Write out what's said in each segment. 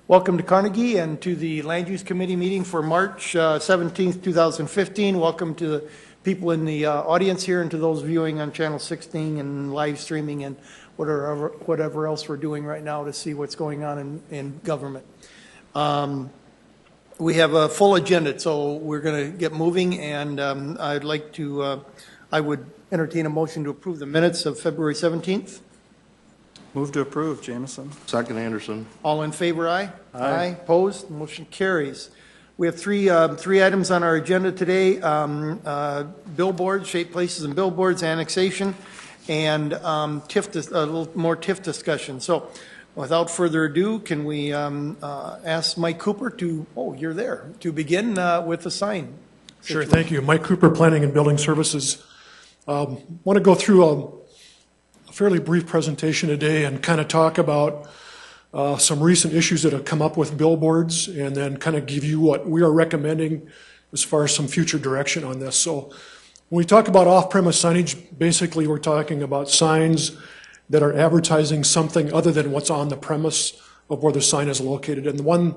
Welcome to Carnegie and to the Land Use Committee meeting for March 17th, 2015. Welcome to the people in the audience here and to those viewing on Channel 16 and live streaming and whatever else we're doing right now to see what's going on in government. We have a full agenda, so we're going to get moving, and I would entertain a motion to approve the minutes of February 17th. Move to approve, Jamison. Second, Anderson. All in favor, aye? Aye. Opposed? Motion carries. We have three items on our agenda today: billboards, shaped places and billboards, annexation, and TIF, a little more TIF discussion. So, without further ado, can we ask Mike Cooper to? Oh, you're there to begin with the sign. Sure, thank you. Mike Cooper, Planning and Building Services. Want to go through a fairly brief presentation today and kind of talk about some recent issues that have come up with billboards, and then kind of give you what we are recommending as far as some future direction on this. So when we talk about off-premise signage, basically we're talking about signs that are advertising something other than what's on the premise of where the sign is located. And the one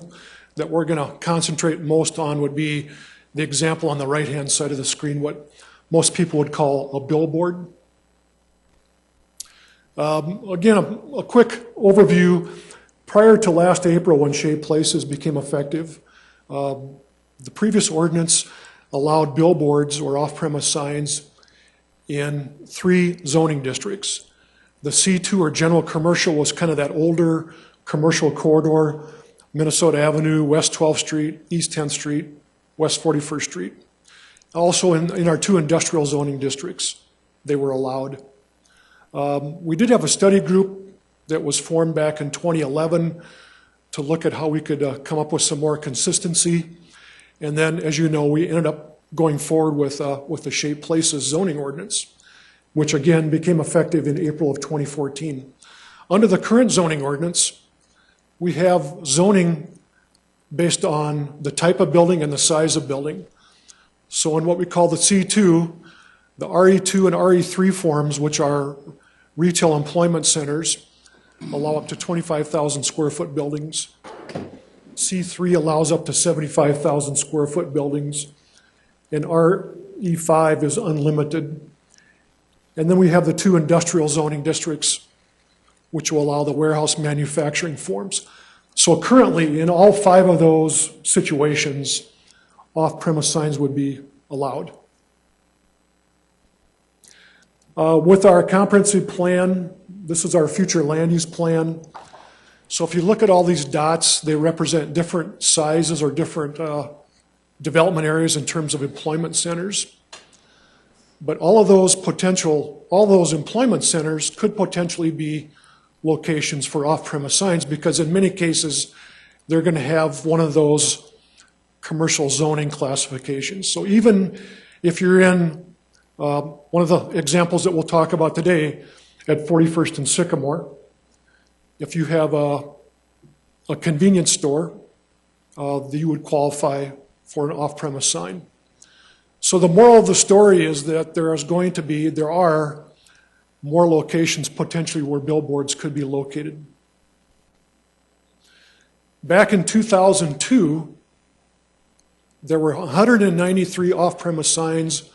that we're going to concentrate most on would be the example on the right-hand side of the screen, what most people would call a billboard. Again, a quick overview. Prior to last April, when shaped places became effective, the previous ordinance allowed billboards or off-premise signs in 3 zoning districts. The C2 or general commercial was kind of that older commercial corridor: Minnesota Avenue, West 12th Street, East 10th Street, West 41st Street. Also in our 2 industrial zoning districts, they were allowed. We did have a study group that was formed back in 2011 to look at how we could come up with some more consistency. And then, as you know, we ended up going forward with the Shaped Places zoning ordinance, which again became effective in April of 2014. Under the current zoning ordinance, we have zoning based on the type of building and the size of building. So in what we call the C2, the RE2 and RE3 forms, which are retail employment centers, allow up to 25,000 square foot buildings. C3 allows up to 75,000 square foot buildings. And RE5 is unlimited. And then we have the 2 industrial zoning districts, which will allow the warehouse manufacturing forms. So currently, in all 5 of those situations, off-premise signs would be allowed. With our comprehensive plan, this is our future land use plan. So if you look at all these dots, they represent different sizes or different development areas in terms of employment centers. But all those employment centers could potentially be locations for off-premise signs, because in many cases, they're going to have one of those commercial zoning classifications. So even if you're in one of the examples that we'll talk about today at 41st and Sycamore, if you have a convenience store, you would qualify for an off-premise sign. So the moral of the story is that there are more locations potentially where billboards could be located. Back in 2002, there were 193 off-premise signs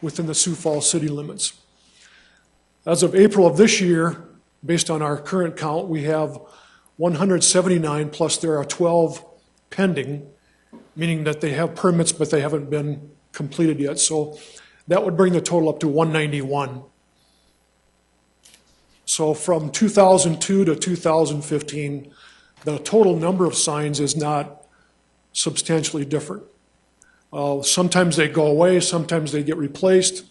within the Sioux Falls city limits. As of April of this year, based on our current count, we have 179, plus there are 12 pending, meaning that they have permits but they haven't been completed yet. So that would bring the total up to 191. So from 2002 to 2015, the total number of signs is not substantially different. Sometimes they go away, sometimes they get replaced.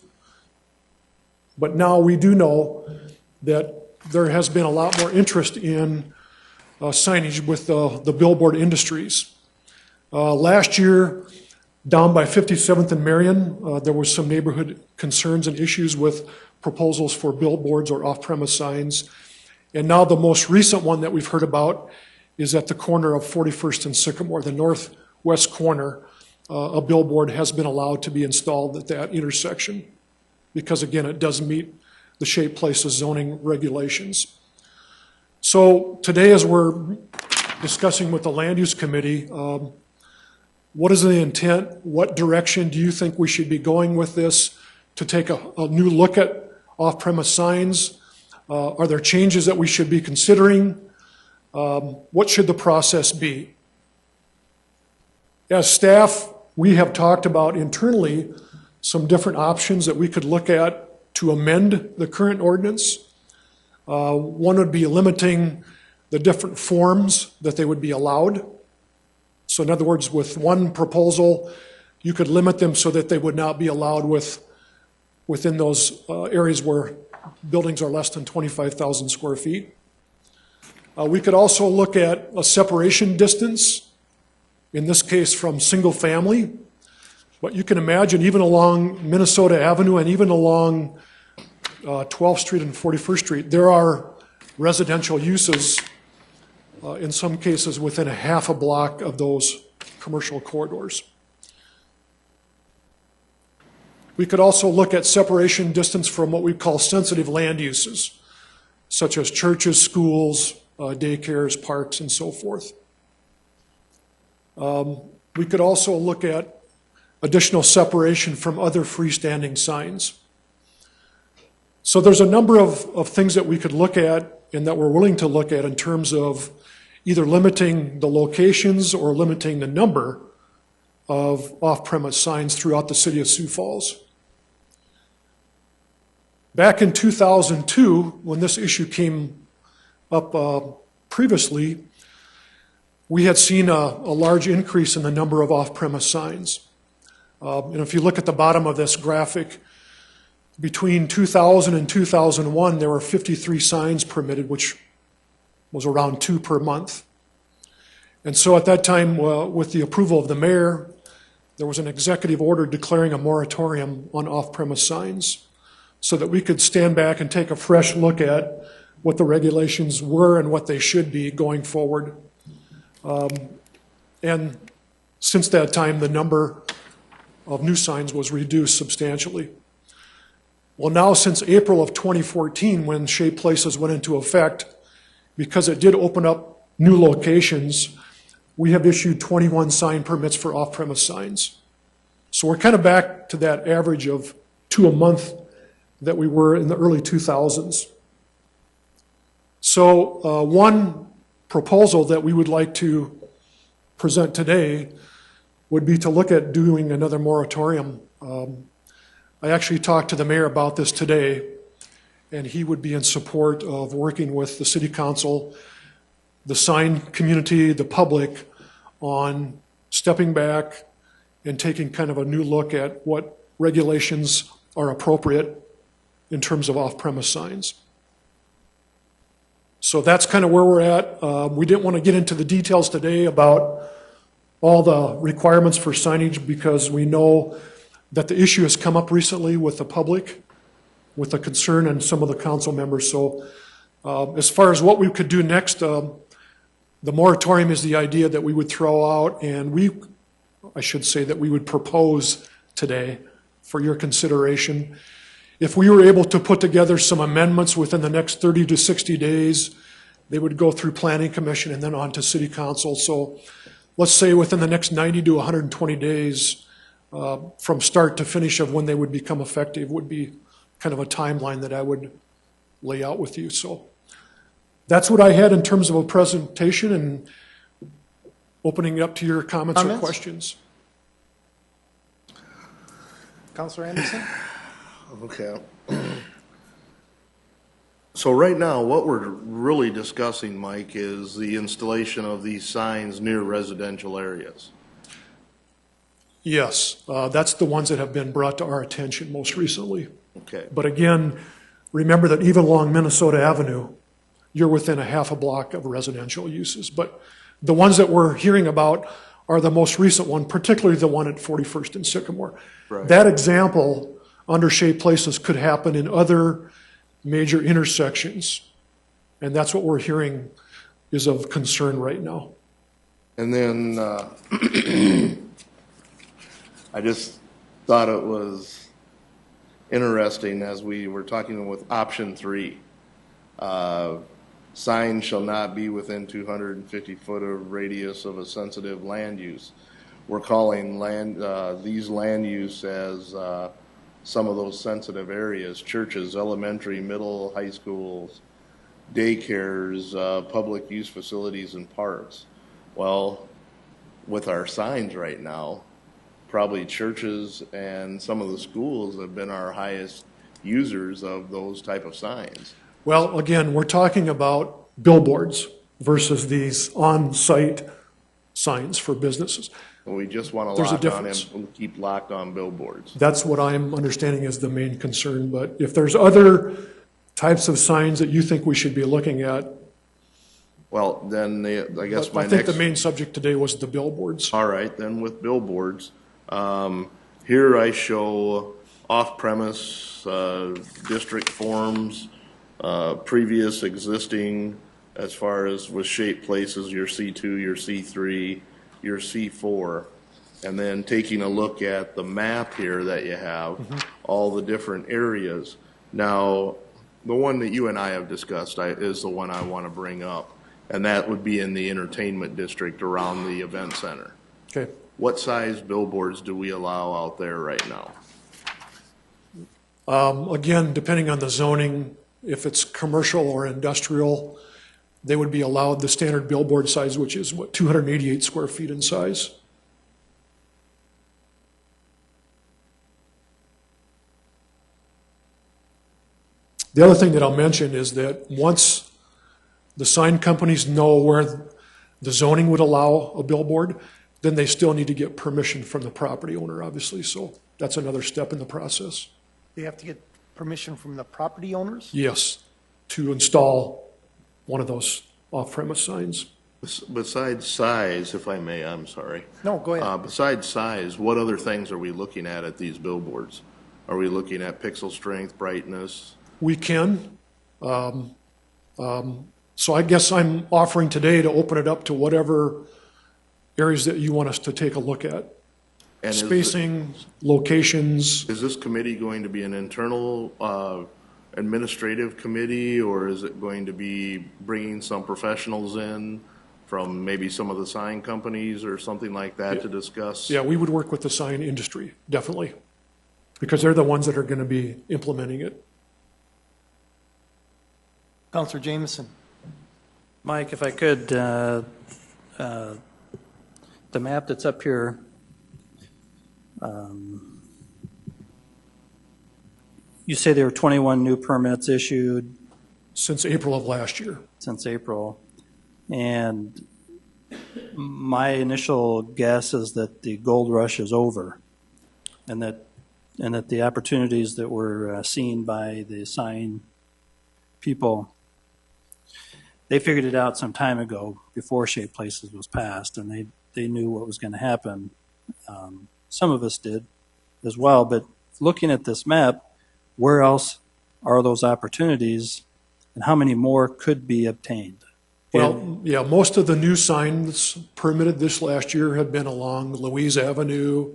But now we do know that there has been a lot more interest in signage with the billboard industries. Last year, down by 57th and Marion, there was some neighborhood concerns and issues with proposals for billboards or off-premise signs. And now the most recent one that we've heard about is at the corner of 41st and Sycamore, the northwest corner. A billboard has been allowed to be installed at that intersection because, again, it does meet the Shaped Places zoning regulations. So today, as we're discussing with the Land Use Committee, what is the intent? What direction do you think we should be going with this to take a new look at off-premise signs? Are there changes that we should be considering? What should the process be? As staff, we have talked about internally some different options that we could look at to amend the current ordinance. One would be limiting the different forms that they would be allowed. So in other words, with one proposal, you could limit them so that they would not be allowed within those areas where buildings are less than 25,000 square feet. We could also look at a separation distance, in this case from single family. But you can imagine even along Minnesota Avenue and even along 12th Street and 41st Street, there are residential uses, in some cases within a half a block of those commercial corridors. We could also look at separation distance from what we call sensitive land uses, such as churches, schools, daycares, parks, and so forth. We could also look at additional separation from other freestanding signs. So there's a number of things that we could look at and that we're willing to look at in terms of either limiting the locations or limiting the number of off-premise signs throughout the city of Sioux Falls. Back in 2002, when this issue came up previously, we had seen a large increase in the number of off-premise signs. And if you look at the bottom of this graphic, between 2000 and 2001, there were 53 signs permitted, which was around 2 per month. And so at that time, with the approval of the mayor, there was an executive order declaring a moratorium on off-premise signs so that we could stand back and take a fresh look at what the regulations were and what they should be going forward. And since that time, the number of new signs was reduced substantially. Well, now since April of 2014, when Shade Places went into effect, because it did open up new locations, we have issued 21 sign permits for off-premise signs. So we're kind of back to that average of 2 a month that we were in the early 2000s. So one proposal that we would like to present today would be to look at doing another moratorium. I actually talked to the mayor about this today, and he would be in support of working with the city council, the sign community, the public, on stepping back and taking kind of a new look at what regulations are appropriate in terms of off-premise signs. So that's kind of where we're at. We didn't want to get into the details today about all the requirements for signage because we know that the issue has come up recently with the public, with the concern and some of the council members. So as far as what we could do next, the moratorium is the idea that we would throw out, and I should say that we would propose today for your consideration. If we were able to put together some amendments within the next 30 to 60 days, they would go through Planning Commission and then on to City Council. So let's say within the next 90 to 120 days, from start to finish of when they would become effective would be kind of a timeline that I would lay out with you. So that's what I had in terms of a presentation, and opening it up to your comments or questions. Councilor Anderson? Okay. So right now, what we're really discussing, Mike, is the installation of these signs near residential areas. Yes, that's the ones that have been brought to our attention most recently. Okay. But again, remember that even along Minnesota Avenue, you're within a half a block of residential uses. But the ones that we're hearing about are the most recent one, particularly the one at 41st and Sycamore. Right. That example under Shade Places could happen in other major intersections. And that's what we're hearing is of concern right now. And then I just thought it was interesting as we were talking with option 3. signs shall not be within 250 foot of radius of a sensitive land use. We're calling these land use as some of those sensitive areas: churches, elementary, middle, high schools, daycares, public use facilities, and parks. Well, with our signs right now, probably churches and some of the schools have been our highest users of those type of signs. Well, again, we're talking about billboards versus these on-site signs for businesses. We just want to There's a lock on difference. and keep locked on billboards. That's what I'm understanding is the main concern, but if there's other types of signs that you think we should be looking at, Well, then I guess but my I think next. the main subject today was the billboards. All right, then with billboards, here I show off-premise, district forms, previous existing, as far as with shaped places, your C2, your C3, your C4, and then taking a look at the map here that you have, all the different areas. Now, the one that you and I have discussed is the one I want to bring up, and that would be in the entertainment district around the event center. Okay. What size billboards do we allow out there right now? Again, depending on the zoning, if it's commercial or industrial, they would be allowed the standard billboard size, which is what, 288 square feet in size. The other thing that I'll mention is that once the sign companies know where the zoning would allow a billboard, then they still need to get permission from the property owner, obviously. So that's another step in the process. They have to get permission from the property owners? Yes, to install one of those off-premise signs. Besides size, if I may, I'm sorry. No, go ahead. Besides size, what other things are we looking at these billboards? Are we looking at pixel strength, brightness? We can. So I guess I'm offering today to open it up to whatever areas that you want us to take a look at. And Spacing, locations. Is this committee going to be an internal administrative committee, or is it going to be bringing some professionals in from maybe some of the sign companies or something like that to discuss? Yeah, we would work with the sign industry, definitely, because they're the ones that are going to be implementing it. Counselor Jameson. Mike, if I could, the map that's up here, you say there were 21 new permits issued Since April of last year. since April, and my initial guess is that the gold rush is over, and that the opportunities that were seen by the sign people, they figured it out some time ago before Shaped Places was passed, and they knew what was going to happen. Some of us did as well, but looking at this map, where else are those opportunities, and how many more could be obtained? Well, yeah, most of the new signs permitted this last year have been along Louise Avenue,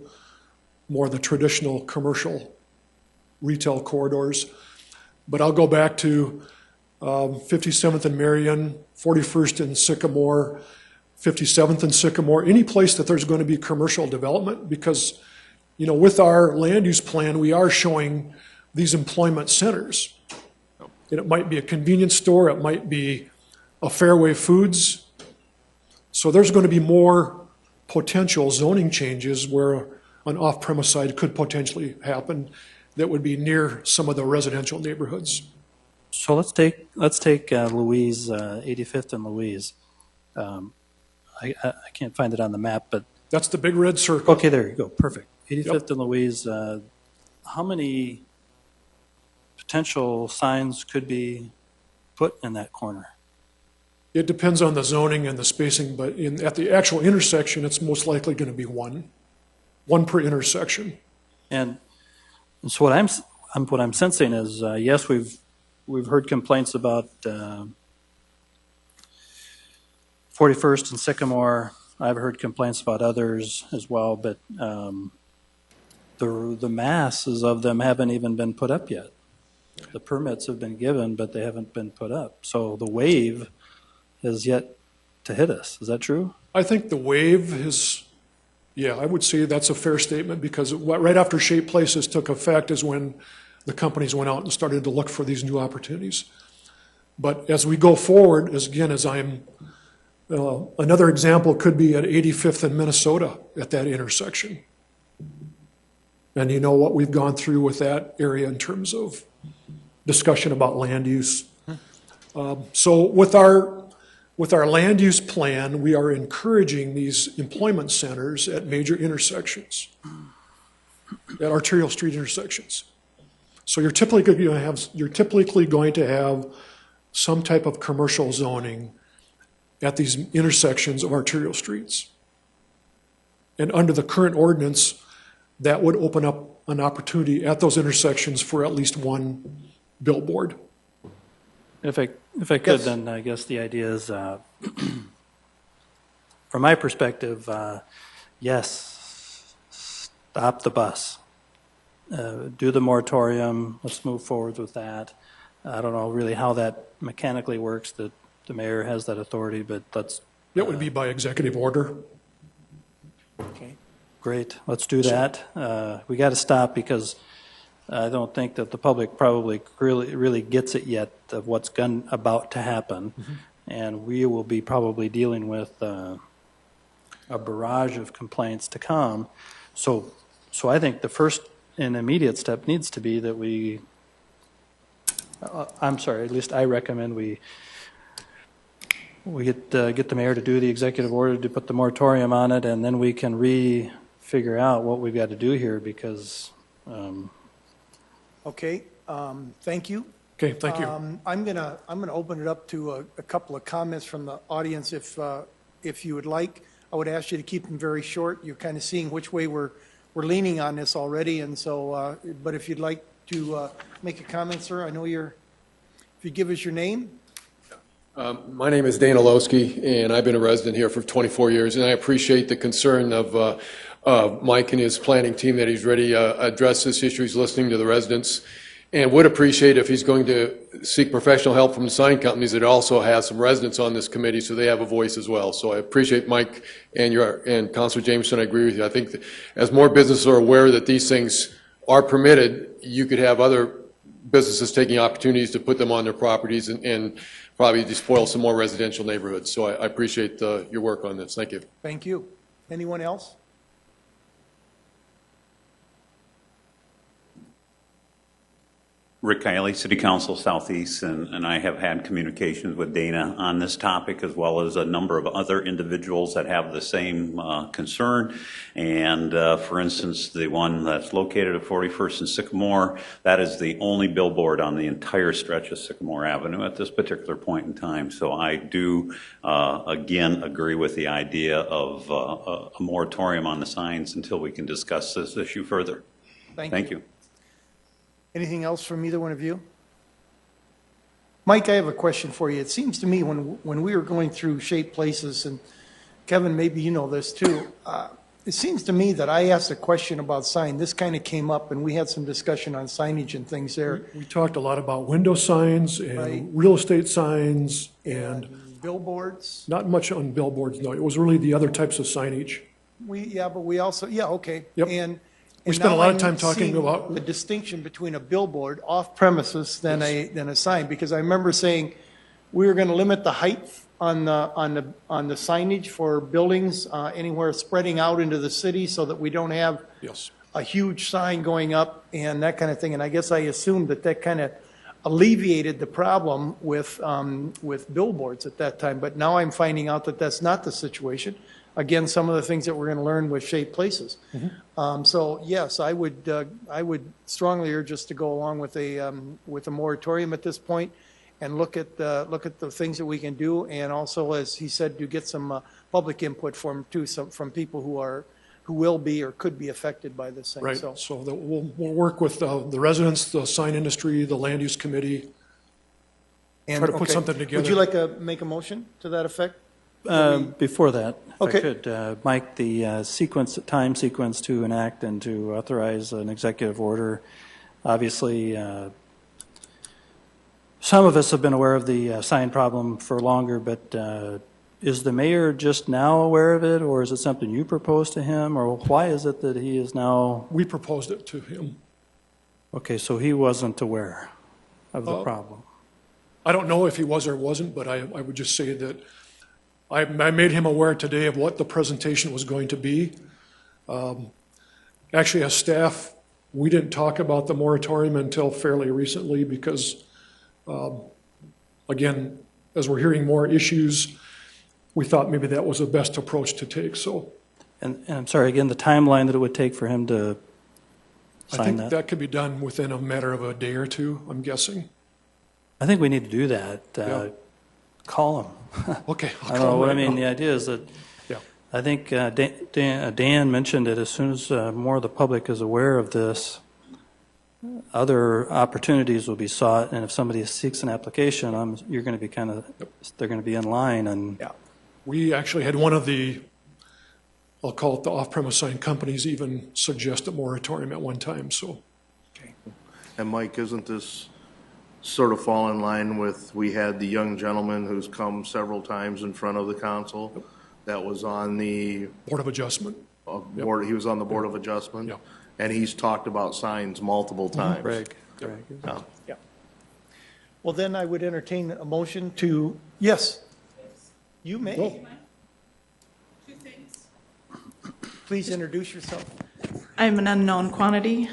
more the traditional commercial retail corridors. But I'll go back to 57th and Marion, 41st and Sycamore, 57th and Sycamore, any place that there's going to be commercial development, because, you know, with our land use plan, we are showing these employment centers. And it might be a convenience store, it might be a Fairway Foods. So there's going to be more potential zoning changes where an off-premise side could potentially happen that would be near some of the residential neighborhoods. So let's take Louise, 85th and Louise. I can't find it on the map, but That's the big red circle. okay, there you go, perfect. 85th and Louise. How many potential signs could be put in that corner? It depends on the zoning and the spacing, but at the actual intersection, it's most likely going to be one per intersection. And so what I'm sensing is yes, we've heard complaints about 41st and Sycamore. I've heard complaints about others as well, but the masses of them haven't even been put up yet. The permits have been given, but they haven't been put up. So the wave has yet to hit us. Is that true? I think the wave is, yeah, I would say that's a fair statement, because right after Shape Places took effect is when the companies went out and started to look for these new opportunities. But as we go forward, another example could be at 85th and Minnesota at that intersection. And you know what we've gone through with that area in terms of discussion about land use. So with our land use plan, we are encouraging these employment centers at major intersections, at arterial street intersections. So you're typically going to have some type of commercial zoning at these intersections of arterial streets. And under the current ordinance, that would open up an opportunity at those intersections for at least one billboard. If I could, Yes. then I guess the idea is, from my perspective, yes, stop the bus. Do the moratorium. Let's move forward with that. I don't know really how that mechanically works, that the mayor has that authority, but let's. That would be by executive order. Okay. Great. Let's do that. We got to stop, because I don't think that the public probably really gets it yet of what's about to happen. Mm-hmm. And we will be probably dealing with a barrage of complaints to come. So I think the first and immediate step needs to be that we, at least I recommend we get the mayor to do the executive order to put the moratorium on it, and then we can figure out what we've got to do here, because. Okay, thank you. Okay, thank you. I'm gonna open it up to a couple of comments from the audience, if you would like. I would ask you to keep them very short. You're kind of seeing which way we're leaning on this already, and so, but if you'd like to make a comment, sir, I know if you give us your name. My name is Dana Lowski, and I've been a resident here for 24 years, and I appreciate the concern of Mike and his planning team that he's ready to address this issue. He's listening to the residents, and would appreciate if he's going to seek professional help from the sign companies that also have some residents on this committee, so they have a voice as well. So I appreciate Mike and Councilor Jameson. I agree with you. I think that as more businesses are aware that these things are permitted, you could have other businesses taking opportunities to put them on their properties and probably despoil some more residential neighborhoods. So I appreciate your work on this. Thank you. Thank you. Anyone else? Rick Kiley, City Council Southeast, and I have had communications with Dana on this topic, as well as a number of other individuals that have the same concern. And for instance, the one that's located at 41st and Sycamore, that is the only billboard on the entire stretch of Sycamore Avenue at this particular point in time. So I do, again, agree with the idea of a moratorium on the signs until we can discuss this issue further. Thank you. Anything else from either one of you? Mike, I have a question for you. It seems to me when we were going through Shape Places, and Kevin, maybe you know this too, it seems to me that I asked a question about sign. This kind of came up, and we had some discussion on signage and things there. We talked a lot about window signs and Right. real estate signs and Billboards. not much on billboards, no. It was really the other types of signage. But we also, okay. Yep. And We spent a lot of now time I'm talking seeing about- the distinction between a billboard off premises than a sign, because I remember saying we were going to limit the height on the signage for buildings anywhere spreading out into the city, so that we don't have Yes. a huge sign going up and that kind of thing. And I guess I assumed that kind of alleviated the problem with billboards at that time. But now I'm finding out that that's not the situation. Again, some of the things that we're going to learn with Shape Places. Mm-hmm. So yes, I would strongly urge us to go along with a moratorium at this point, and look at the things that we can do, and also, as he said, to get some public input from people who will be or could be affected by this thing. Right, So so we'll work with the residents, the sign industry, the land use committee. and, Try to put okay. something together. Would you like to make a motion to that effect? Before that, if Okay. I could, Mike, the time sequence to enact and to authorize an executive order, obviously, some of us have been aware of the sign problem for longer, but is the mayor just now aware of it, or is it something you proposed to him, or why is it that he is now? We proposed it to him. Okay, so he wasn't aware of the problem. I don't know if he was or wasn't, but I would just say that I made him aware today of what the presentation was going to be. Actually, as staff, we didn't talk about the moratorium until fairly recently because, again, as we're hearing more issues, we thought maybe that was the best approach to take, so. And I'm sorry, again, the timeline that it would take for him to I sign think that? that could be done within a matter of a day or two, I'm guessing. I think we need to do that. Yeah. Call him. Okay. I don't know what I mean. The idea is that Yeah. I think Dan mentioned it. As soon as more of the public is aware of this, other opportunities will be sought. And if somebody seeks an application, you're going to be they're going to be in line. And Yeah. We actually had one of the, I'll call it the off-premise sign companies, even suggest a moratorium at one time, so. And Mike, isn't this sort of fall in line with, we had the young gentleman who's come several times in front of the council that was on the Board of Adjustment. board, he was on the Board of Adjustment? Yep. And he's talked about signs multiple times. Greg. Yeah. Well, then I would entertain a motion to, yes, you may. Go. Please introduce yourself. I'm an unknown quantity.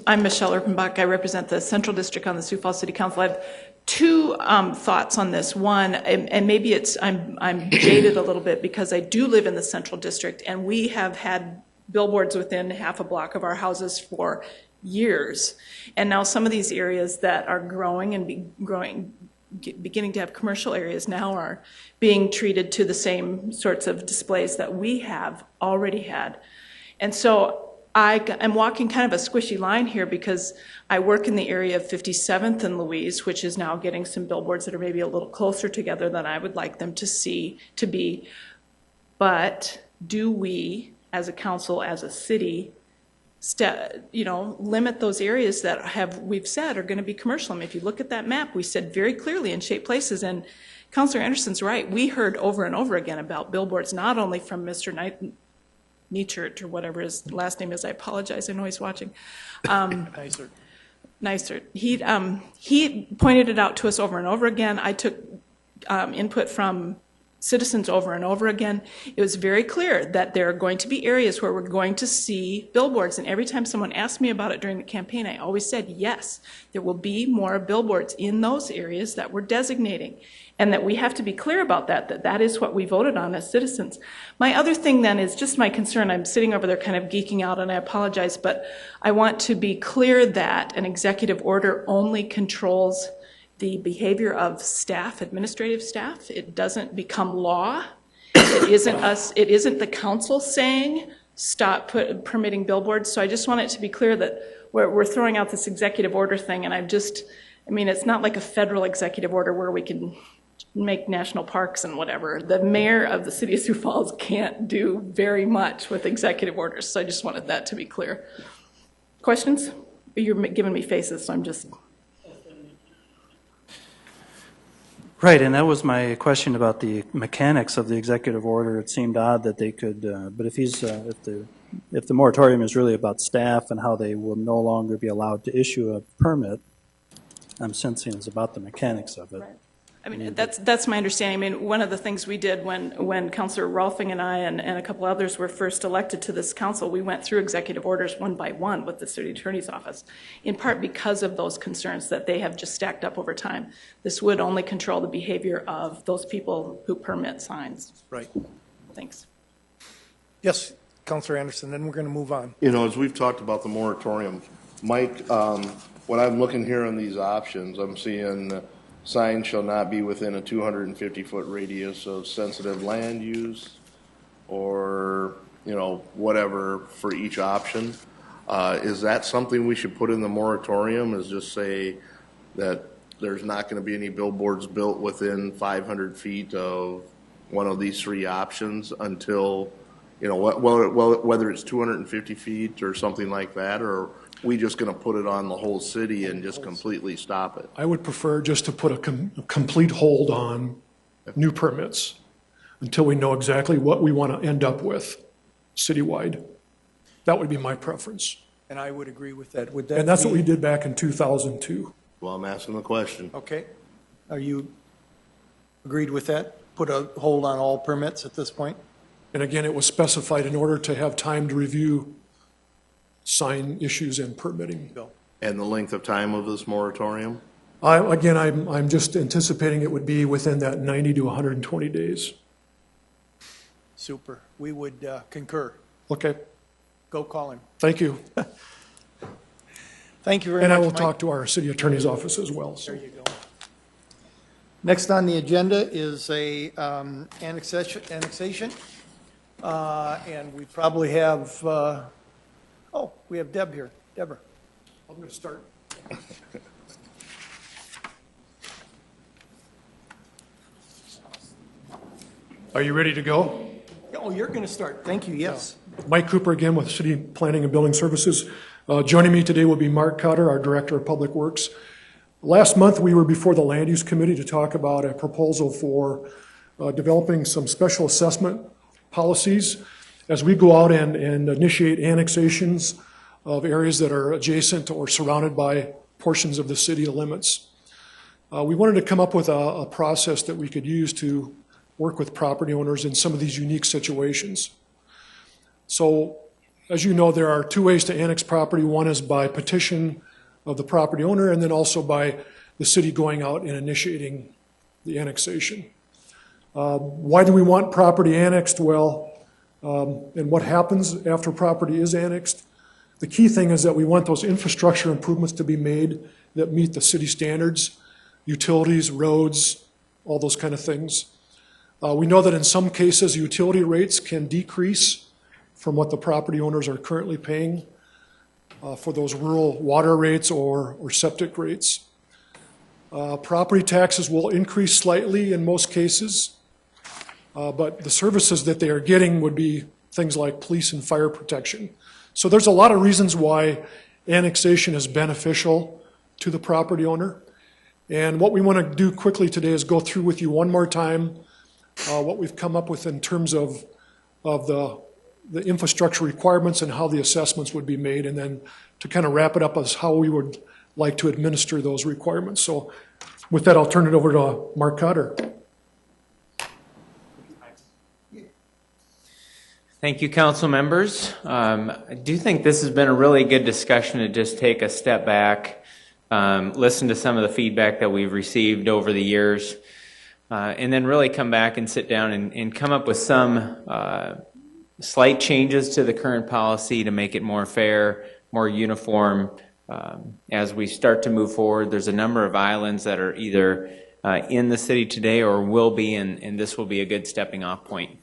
I'm Michelle Erpenbach. I represent the Central District on the Sioux Falls City Council. I have two thoughts on this. One, and maybe I'm jaded a little bit because I do live in the Central District, and we have had billboards within half a block of our houses for years. And now some of these areas that are growing and beginning to have commercial areas now are being treated to the same sorts of displays that we have already had. And so I'm walking kind of a squishy line here because I work in the area of 57th and Louise, which is now getting some billboards that are maybe a little closer together than I would like them to be. But do we, as a council, as a city, limit those areas that we've said are going to be commercial? I mean, if you look at that map, we said very clearly in shaped places, and Councilor Anderson's right. We heard over and over again about billboards, not only from Mr. Niechert or whatever his last name is. I apologize. I know he's watching. Nicer. He pointed it out to us over and over again. I took input from citizens over and over again. It was very clear that there are going to be areas where we're going to see billboards, and every time someone asked me about it during the campaign, I always said, yes, there will be more billboards in those areas that we're designating, and that we have to be clear about that is what we voted on as citizens. My other thing then is just my concern. I'm sitting over there kind of geeking out, and I apologize, but I want to be clear that an executive order only controls the behavior of staff, administrative staff. It doesn't become law. It isn't the council saying stop permitting billboards. So I just want it to be clear that we're throwing out this executive order thing, and it's not like a federal executive order where we can make national parks and whatever. The mayor of the city of Sioux Falls can't do very much with executive orders. So I just wanted that to be clear. Questions? You're giving me faces, so I'm just... Right, and that was my question about the mechanics of the executive order. It seemed odd that they could, but if the moratorium is really about staff and how they will no longer be allowed to issue a permit, I'm sensing it's about the mechanics of it. Right. I mean, that's my understanding. I mean, one of the things we did when Councilor Rolfing and I and a couple others were first elected to this council, we went through executive orders one by one with the city attorney's office, in part because of those concerns that they have just stacked up over time. This would only control the behavior of those people who permit signs. Right. Thanks. Yes, Councilor Anderson, then we're going to move on. As we've talked about the moratorium, Mike, when I'm looking here on these options, I'm seeing signs shall not be within a 250-foot radius of sensitive land use, or, whatever for each option. Is that something we should put in the moratorium, is just say that there's not going to be any billboards built within 500 feet of one of these three options until, You know, whether it's 250 feet or something like that, or we just going to put it on the whole city and just completely stop it? I would prefer just to put a complete hold on new permits until we know exactly what we want to end up with citywide. That would be my preference. And I would agree with that. Would that And that's what be- we did back in 2002. Well, I'm asking the question. Okay. Are you agreed with that? Put a hold on all permits at this point? And again, it was specified in order to have time to review sign issues and permitting. And the length of time of this moratorium? I'm just anticipating it would be within that 90 to 120 days. Super. We would concur. Okay, Go call him. thank you. Thank you very much, And I will Mike. talk to our city attorney's office as well. So. There you go. Next on the agenda is a annexation. And we probably have, we have Deb here. Deborah. I'm going to start. Are you ready to go? Oh, you're going to start. Thank you, yes. Mike Cooper again with City Planning and Building Services. Joining me today will be Mark Cotter, our Director of Public Works. Last month, we were before the Land Use Committee to talk about a proposal for developing some special assessment policies as we go out and initiate annexations of areas that are adjacent or surrounded by portions of the city limits. We wanted to come up with a process that we could use to work with property owners in some of these unique situations. So, as you know, there are two ways to annex property. One is by petition of the property owner, and then also by the city going out and initiating the annexation. Why do we want property annexed? Well, and what happens after property is annexed? The key thing is that we want those infrastructure improvements to be made that meet the city standards, utilities, roads, all those kind of things. We know that in some cases, utility rates can decrease from what the property owners are currently paying for those rural water rates or septic rates. Property taxes will increase slightly in most cases, but the services that they are getting would be things like police and fire protection. So there's a lot of reasons why annexation is beneficial to the property owner. And what we want to do quickly today is go through with you one more time what we've come up with in terms of the infrastructure requirements and how the assessments would be made, and then to kind of wrap it up as how we would like to administer those requirements. So with that, I'll turn it over to Mark Cotter. Thank you, council members. I do think this has been a really good discussion to just take a step back, listen to some of the feedback that we've received over the years, and then really come back and sit down and come up with some slight changes to the current policy to make it more fair, more uniform. As we start to move forward, there's a number of islands that are either in the city today or will be, and this will be a good stepping off point.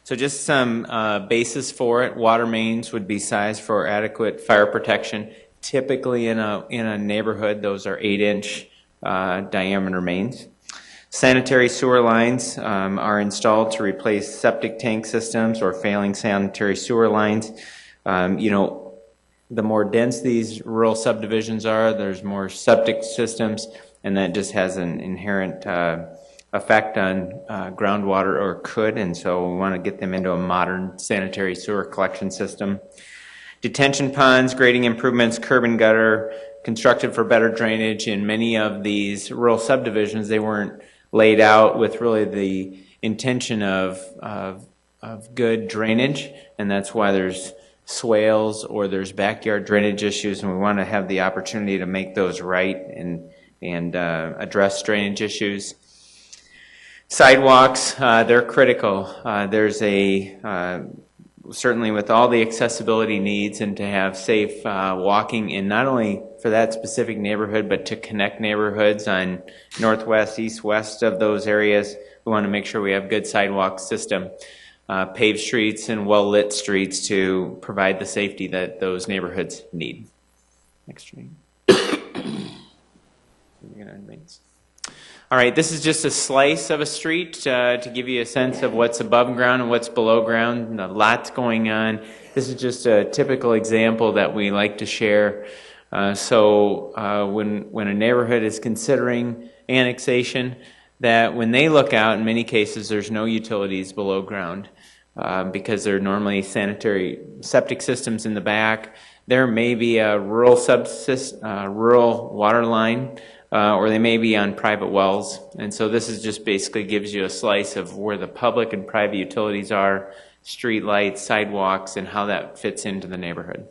So just some basis for it. Water mains would be sized for adequate fire protection. Typically in a neighborhood, those are 8-inch diameter mains. Sanitary sewer lines are installed to replace septic tank systems or failing sanitary sewer lines. The more dense these rural subdivisions are, there's more septic systems, and that just has an inherent effect on groundwater, or could, and so we want to get them into a modern sanitary sewer collection system. Detention ponds, grading improvements, curb and gutter, constructed for better drainage. In many of these rural subdivisions, they weren't laid out with really the intention of good drainage, and that's why there's swales or there's backyard drainage issues, and we want to have the opportunity to make those right and address drainage issues. Sidewalks, they're critical. There's certainly with all the accessibility needs, and to have safe walking in not only for that specific neighborhood, but to connect neighborhoods on northwest, east, west of those areas. We want to make sure we have good sidewalk system, paved streets and well-lit streets to provide the safety that those neighborhoods need. Next stream. All right, this is just a slice of a street to give you a sense of what's above ground and what's below ground. A lot's going on. This is just a typical example that we like to share. So when a neighborhood is considering annexation, that when they look out, in many cases, there's no utilities below ground because there are normally sanitary septic systems in the back. There may be a rural water line, or they may be on private wells. And so this is just basically gives you a slice of where the public and private utilities are, street lights, sidewalks, and how that fits into the neighborhood.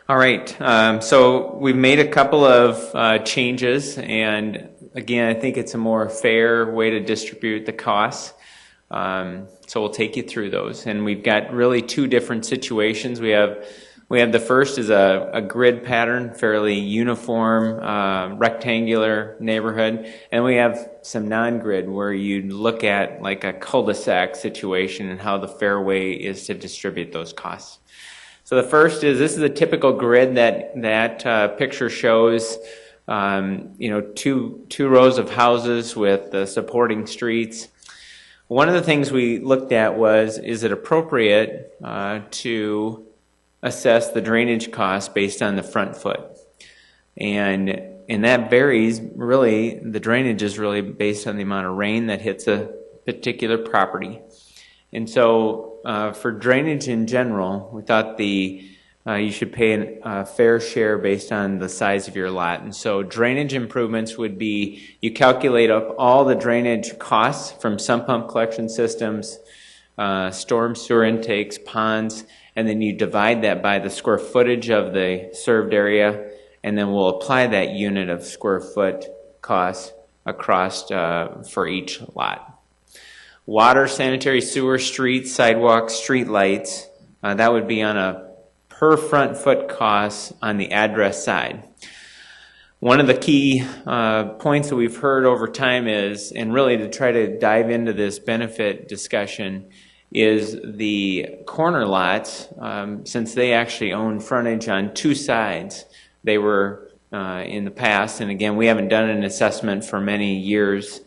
All right, so we've made a couple of changes, and again, I think it's a more fair way to distribute the costs. So we'll take you through those, and we've got really two different situations. We have the first is a grid pattern, fairly uniform, rectangular neighborhood, and we have some non-grid where you look at like a cul-de-sac situation and how the fair way is to distribute those costs. So the first is, this is a typical grid that picture shows, two rows of houses with the supporting streets. One of the things we looked at was, is it appropriate to assess the drainage costs based on the front foot? And that varies, really, the drainage is really based on the amount of rain that hits a particular property. And so for drainage in general, we thought you should pay a fair share based on the size of your lot. And so drainage improvements would be, you calculate up all the drainage costs from sump pump collection systems, storm sewer intakes, ponds, and then you divide that by the square footage of the served area, and then we'll apply that unit of square foot cost across for each lot. Water, sanitary sewer, streets, sidewalks, street lights, that would be on a per front foot cost on the address side. One of the key points that we've heard over time is, and really to try to dive into this benefit discussion, is the corner lots, since they actually own frontage on two sides. They were in the past, and again, we haven't done an assessment for many years,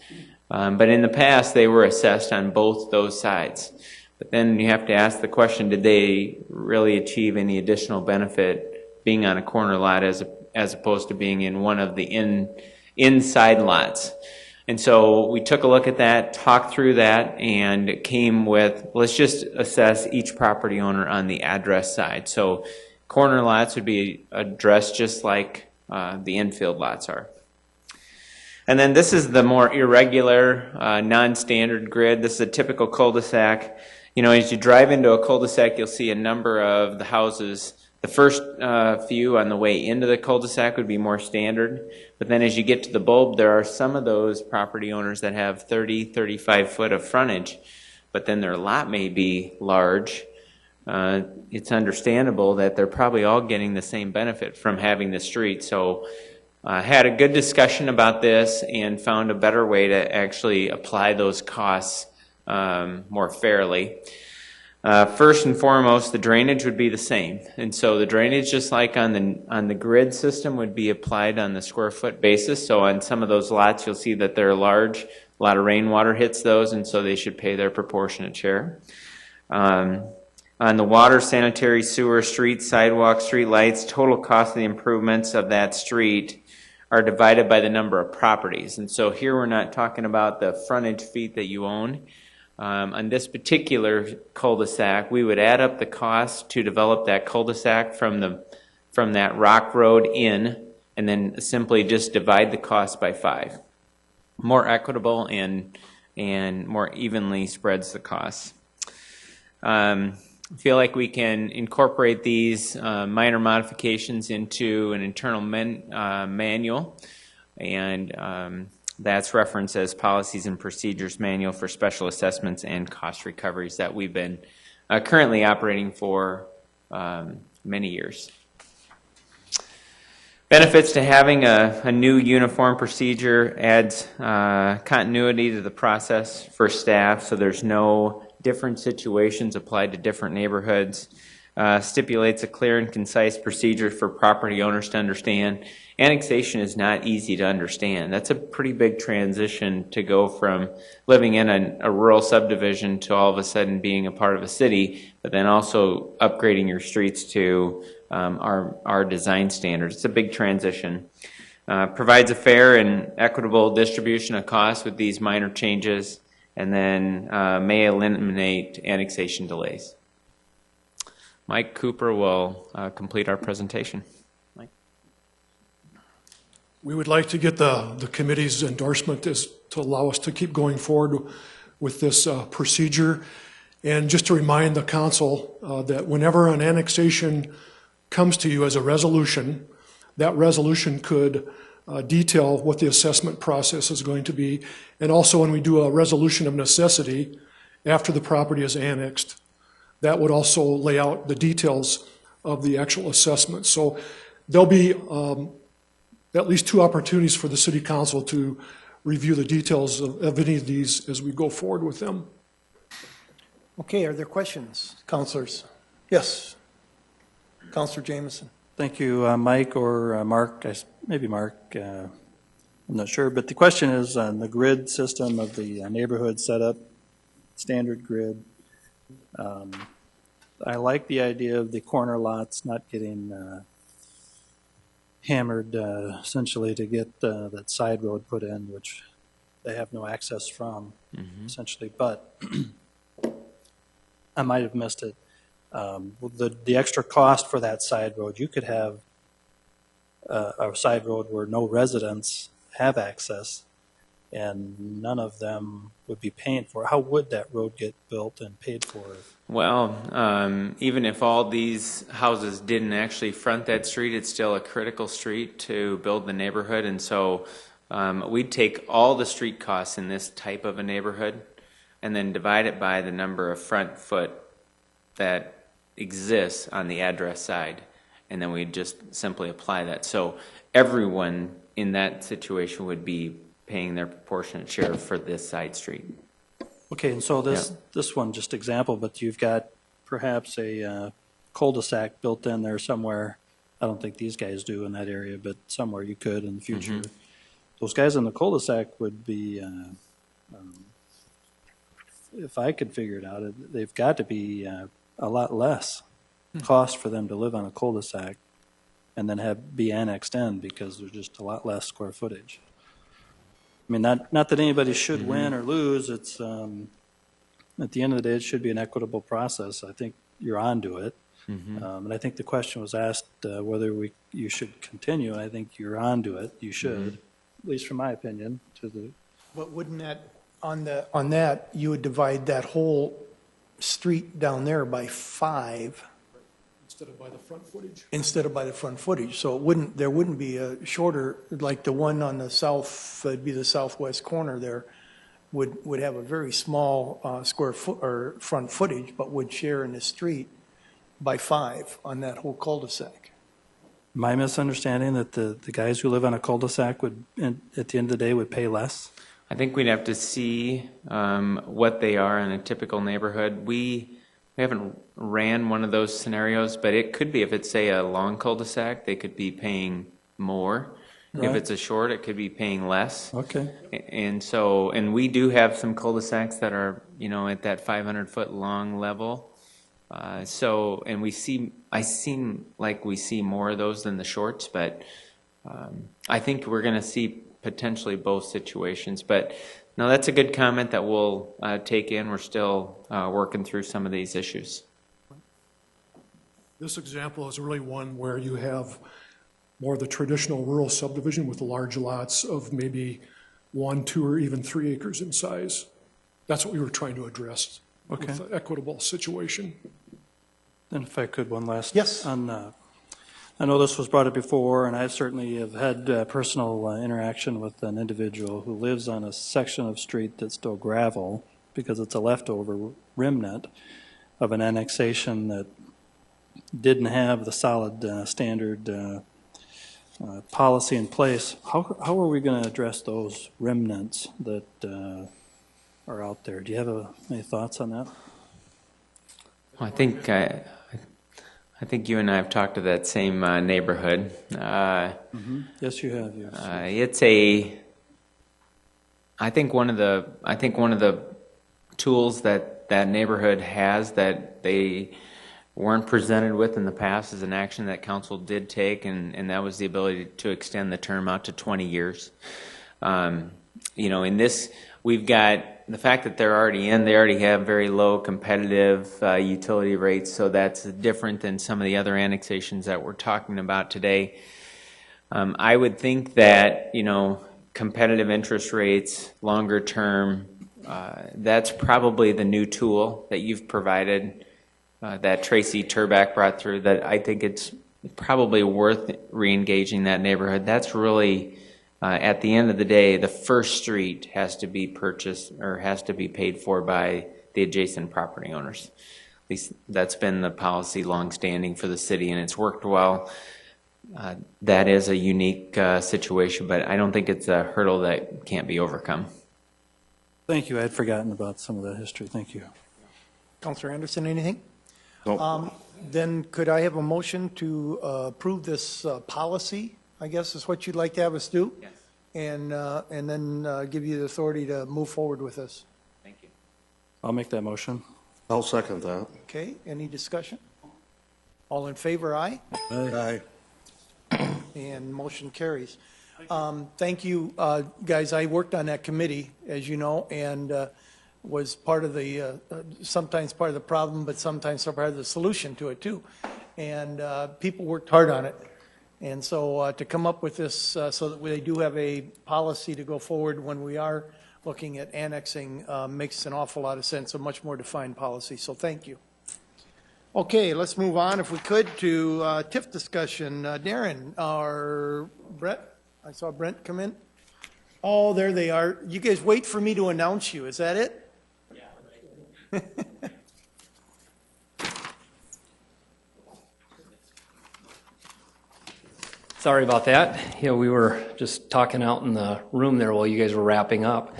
but in the past they were assessed on both those sides. But then you have to ask the question, did they really achieve any additional benefit being on a corner lot as opposed to being in one of the inside lots? And so we took a look at that, talked through that, and came with, let's just assess each property owner on the address side. So corner lots would be addressed just like the infield lots are. And then this is the more irregular, non-standard grid. This is a typical cul-de-sac. As you drive into a cul-de-sac, you'll see a number of the houses. The first few on the way into the cul-de-sac would be more standard. But then as you get to the bulb, there are some of those property owners that have 30, 35 foot of frontage. But then their lot may be large. It's understandable that they're probably all getting the same benefit from having the street. So had a good discussion about this and found a better way to actually apply those costs more fairly. First and foremost, the drainage would be the same, and so the drainage, just like on the grid system, would be applied on the square foot basis. So on some of those lots, you'll see that they're large. A lot of rainwater hits those, and so they should pay their proportionate share. On the water, sanitary, sewer, street, sidewalk, street lights, total cost of the improvements of that street are divided by the number of properties. And so here we're not talking about the frontage feet that you own. On this particular cul-de-sac, we would add up the cost to develop that cul-de-sac from that rock road in, and then simply just divide the cost by 5. More equitable and more evenly spreads the costs. I feel like we can incorporate these minor modifications into an internal manual, and that's referenced as Policies and Procedures Manual for Special Assessments and Cost Recoveries that we've been currently operating for many years. Benefits to having a new uniform procedure adds continuity to the process for staff, so there's no different situations applied to different neighborhoods. stipulates a clear and concise procedure for property owners to understand. Annexation is not easy to understand. That's a pretty big transition to go from living in a rural subdivision to all of a sudden being a part of a city, but then also upgrading your streets to our design standards. It's a big transition. Provides a fair and equitable distribution of costs with these minor changes, and then may eliminate annexation delays. Mike Cooper will complete our presentation. Mike. We would like to get the committee's endorsement to allow us to keep going forward with this procedure. And just to remind the council that whenever an annexation comes to you as a resolution, that resolution could detail what the assessment process is going to be. And also when we do a resolution of necessity after the property is annexed, that would also lay out the details of the actual assessment. So there'll be at least 2 opportunities for the city council to review the details of any of these as we go forward with them. Okay, are there questions, councilors? Yes. Councilor Jameson. Thank you, Mike or Mark, maybe Mark, I'm not sure, but the question is on the grid system of the neighborhood setup, standard grid. I like the idea of the corner lots not getting hammered essentially to get that side road put in, which they have no access from, essentially, but I might have missed it. The extra cost for that side road, you could have a side road where no residents have access and none of them would be paying for it. How would that road get built and paid for? Well, even if all these houses didn't actually front that street, it's still a critical street to build the neighborhood. And so we'd take all the street costs in this type of a neighborhood and then divide it by the number of front foot that exists on the address side. And then we'd just simply apply that. So everyone in that situation would be paying their proportionate share for this side street. Okay, and so this one, just example, but you've got perhaps a cul-de-sac built in there somewhere. I don't think these guys do in that area, but somewhere you could in the future. Those guys in the cul-de-sac would be, if I could figure it out, they've got to be a lot less cost for them to live on a cul-de-sac and then be annexed in because there's just a lot less square footage. I mean, not that anybody should win or lose. It's at the end of the day, it should be an equitable process. I think you're onto it, and I think the question was asked whether you should continue. And I think you're onto it. You should, at least from my opinion. But wouldn't that on that you would divide that whole street down there by 5 Instead of by the front footage. instead of by the front footage? So there wouldn't be a shorter, like the one on the south, it'd be the southwest corner there, would have a very small square foot or front footage, but would share in the street by 5 on that whole cul-de-sac. My misunderstanding that the guys who live on a cul-de-sac would, at the end of the day, would pay less? I think we'd have to see what they are in a typical neighborhood. We haven't ran one of those scenarios, but it could be if it's, say, a long cul-de-sac, they could be paying more. Right. If it's a short, it could be paying less. Okay. And we do have some cul-de-sacs that are, at that 500-foot long level. And I seem like we see more of those than the shorts, but I think we're going to see potentially both situations. But no, that's a good comment that we'll take in. We're still working through some of these issues. This example is really one where you have more of the traditional rural subdivision with large lots of maybe 1, 2, or even 3 acres in size. That's what we were trying to address with the equitable situation. Then if I could, one last. Yes. I know this was brought up before, and I certainly have had personal interaction with an individual who lives on a section of street that's still gravel because it's a leftover remnant of an annexation that didn't have the solid standard policy in place. How are we going to address those remnants that are out there? Do you have any thoughts on that? Well, I think I think you and I have talked to that same neighborhood. Yes, you have, yes. It's I think one of the tools that that neighborhood has that they weren't presented with in the past is an action that council did take, and that was the ability to extend the term out to 20 years. You know, in this, we've got the fact that they're already in, they already have very low competitive utility rates, so that's different than some of the other annexations that we're talking about today. I would think that, you know, competitive interest rates, longer term, that's probably the new tool that you've provided, that Tracy Turback brought through, that I think it's probably worth re-engaging that neighborhood. That's really, at the end of the day, the first street has to be purchased or has to be paid for by the adjacent property owners. At least that's been the policy longstanding for the city, and it's worked well. That is a unique situation, but I don't think it's a hurdle that can't be overcome. Thank you. I had forgotten about some of that history. Thank you. Councilor Anderson, anything? Nope. Then could I have a motion to approve this policy, I guess is what you'd like to have us do? Yes. And then give you the authority to move forward with this. Thank you. I'll make that motion. I'll second that. Okay, any discussion? All in favor, aye? Aye. And motion carries. Thank you, guys. I worked on that committee, as you know, and was part of the, sometimes part of the problem, but sometimes part of the solution to it too. And people worked hard on it. And so to come up with this so that they do have a policy to go forward when we are looking at annexing makes an awful lot of sense, a much more defined policy. So thank you. Okay, let's move on, if we could, to TIF discussion. Darren or Brett? I saw Brent come in. Oh, there they are. You guys wait for me to announce you. Is that it? Yeah. Sorry about that. You know, we were just talking out in the room there while you guys were wrapping up.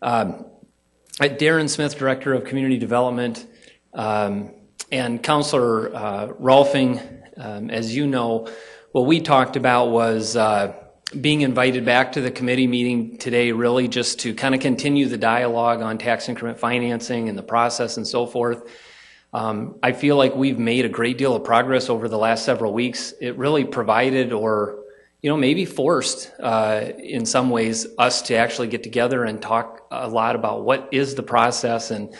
Darren Smith, Director of Community Development, and Councilor Rolfing, as you know, what we talked about was being invited back to the committee meeting today, really just to kind of continue the dialogue on tax increment financing and the process and so forth. I feel like we've made a great deal of progress over the last several weeks. It really provided, or maybe forced in some ways, us to actually get together and talk a lot about what is the process and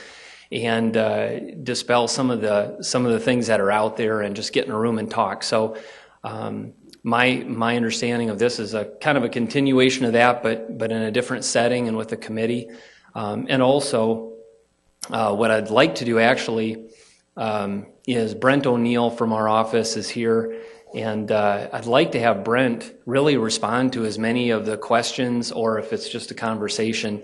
dispel some of the things that are out there and just get in a room and talk. So my understanding of this is a kind of a continuation of that, but in a different setting and with the committee. And also what I'd like to do actually is Brent O'Neill from our office is here, and I'd like to have Brent really respond to as many of the questions, or if it's just a conversation,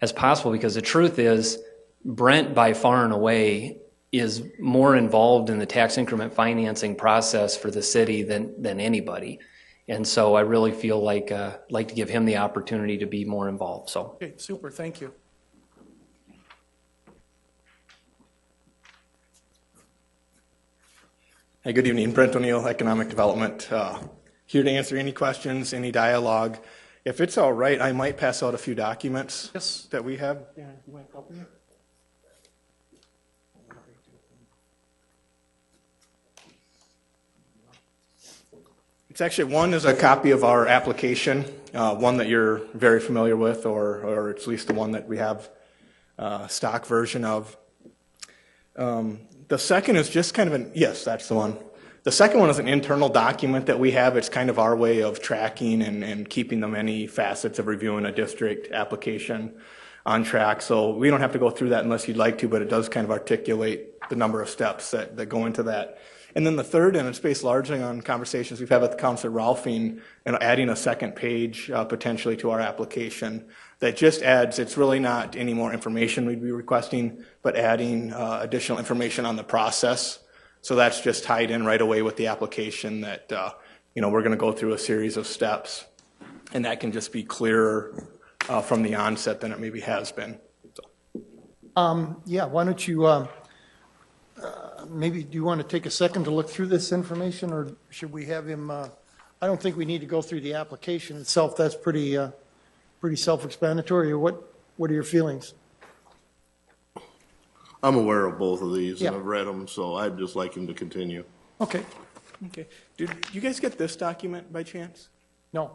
as possible, because the truth is Brent by far and away is more involved in the tax increment financing process for the city than anybody. And so I really feel like to give him the opportunity to be more involved. So Okay, super, thank you. Hey, good evening. Brent O'Neill, Economic Development. Here to answer any questions, any dialogue. If it's all right, I might pass out a few documents that we have. Yeah, you want a copy? It's actually, one is a copy of our application, one that you're very familiar with, or it's at least the one that we have stock version of. The second is just kind of yes, that's the one. The second one is an internal document that we have. It's kind of our way of tracking and keeping the many facets of reviewing a district application on track. So we don't have to go through that unless you'd like to, but it does kind of articulate the number of steps that go into that. And then the third, and it's based largely on conversations we've had with Councilor Rolfing, and adding a second page potentially to our application that just adds, it's really not any more information we'd be requesting, but adding additional information on the process. So that's just tied in right away with the application that, we're going to go through a series of steps, and that can just be clearer from the onset than it maybe has been. So. Yeah, why don't you maybe, do you want to take a second to look through this information, or should we have him, I don't think we need to go through the application itself, that's pretty self-explanatory, or what are your feelings? I'm aware of both of these, and Yeah. I've read them, so I'd just like him to continue. Okay, Okay. Did you guys get this document by chance? no,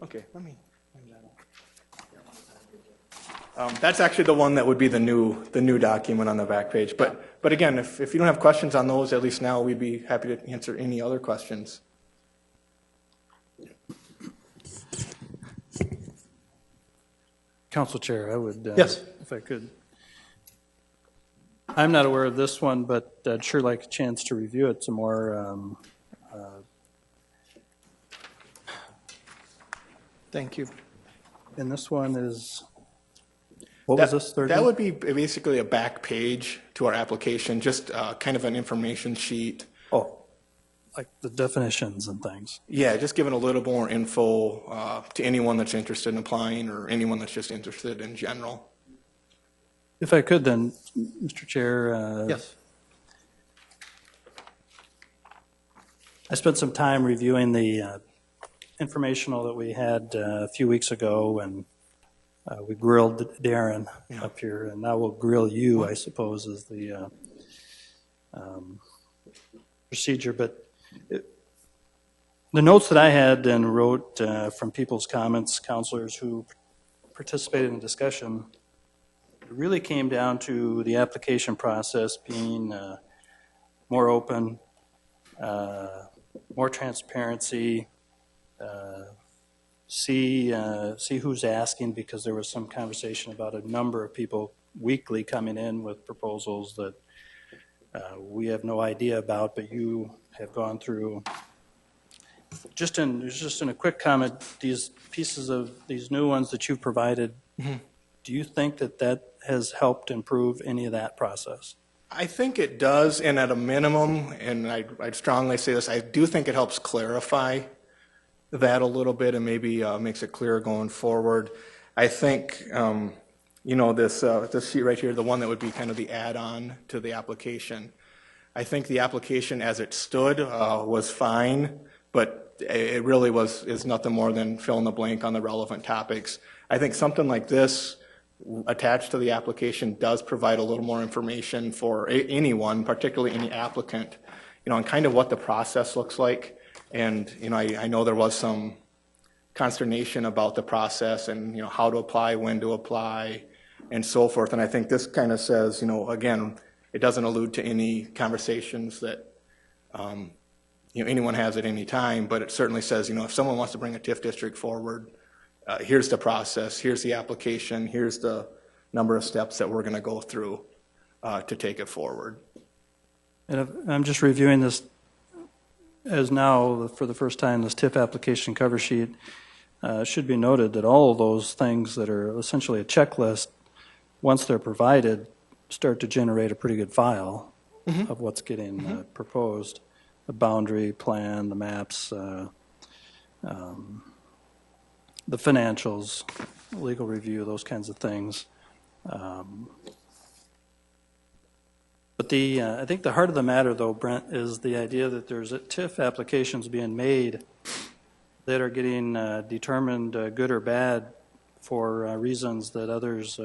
Okay, let me. That's actually the one that would be the new document on the back page. But again, if you don't have questions on those, at least now we'd be happy to answer any other questions. Council Chair, I would, Yes. if I could. I'm not aware of this one, but I'd sure like a chance to review it some more. thank you. And this one is, what was this, 30? That would be basically a back page to our application, just kind of an information sheet. Oh, like the definitions and things. Yeah, just giving a little more info to anyone that's interested in applying or anyone that's just interested in general. If I could then, Mr. Chair. Yes. I spent some time reviewing the informational that we had a few weeks ago, and we grilled Darren up here, and now we'll grill you, I suppose, is the procedure. But the notes that I had and wrote from people's comments, counselors who participated in the discussion, it really came down to the application process being more open, more transparency, see who's asking, because there was some conversation about a number of people weekly coming in with proposals that we have no idea about, but you have gone through. Just in a quick comment, these pieces of these new ones that you've provided, do you think that has helped improve any of that process? I think it does, and at a minimum, and I'd strongly say this, I do think it helps clarify that a little bit and maybe makes it clearer going forward. I think, this sheet right here, the one that would be kind of the add-on to the application, I think the application as it stood was fine, but it really is nothing more than fill in the blank on the relevant topics. I think something like this attached to the application does provide a little more information for anyone, particularly any applicant, and kind of what the process looks like. And, I know there was some consternation about the process and, how to apply, when to apply, and so forth. And I think this kind of says, again, it doesn't allude to any conversations that, anyone has at any time, but it certainly says, if someone wants to bring a TIF district forward, here's the process, here's the application, here's the number of steps that we're going to go through to take it forward. And I'm just reviewing this as now, for the first time, this TIF application cover sheet. Should be noted that all of those things that are essentially a checklist, once they're provided, start to generate a pretty good file of what's getting proposed. The boundary plan, the maps, the financials, legal review, those kinds of things. But I think the heart of the matter, though, Brent, is the idea that there's TIF applications being made that are getting determined good or bad for reasons that others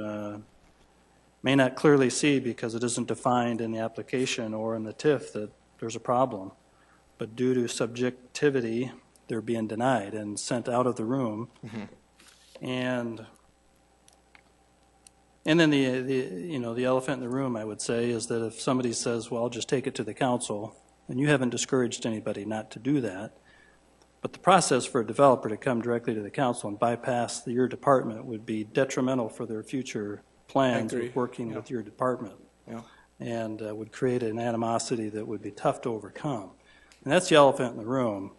may not clearly see because it isn't defined in the application or in the TIF that there's a problem. But due to subjectivity, they're being denied and sent out of the room. And then the elephant in the room, I would say, is that if somebody says, well, I'll just take it to the council, and you haven't discouraged anybody not to do that, but the process for a developer to come directly to the council and bypass your department would be detrimental for their future plans with working with your department, and would create an animosity that would be tough to overcome. And that's the elephant in the room.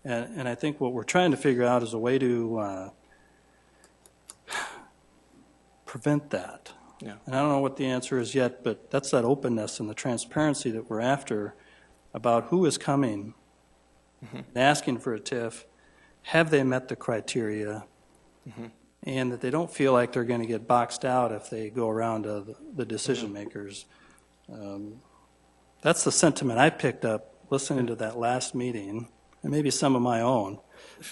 And I think what we're trying to figure out is a way to prevent that. And I don't know what the answer is yet, but that's that openness and the transparency that we're after about who is coming and asking for a TIF, have they met the criteria, and that they don't feel like they're going to get boxed out if they go around to the decision makers. That's the sentiment I picked up listening to that last meeting, and maybe some of my own,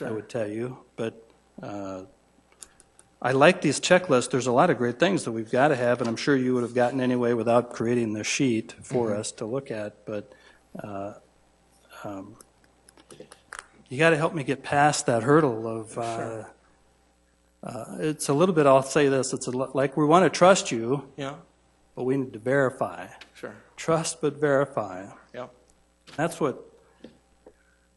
I would tell you. But I like these checklists. There's a lot of great things that we've got to have, and I'm sure you would have gotten anyway without creating the sheet for us to look at. But you got to help me get past that hurdle of. It's a little bit. I'll say this. It's like we want to trust you. Yeah. But we need to verify. Sure. Trust but verify. Yeah. That's what.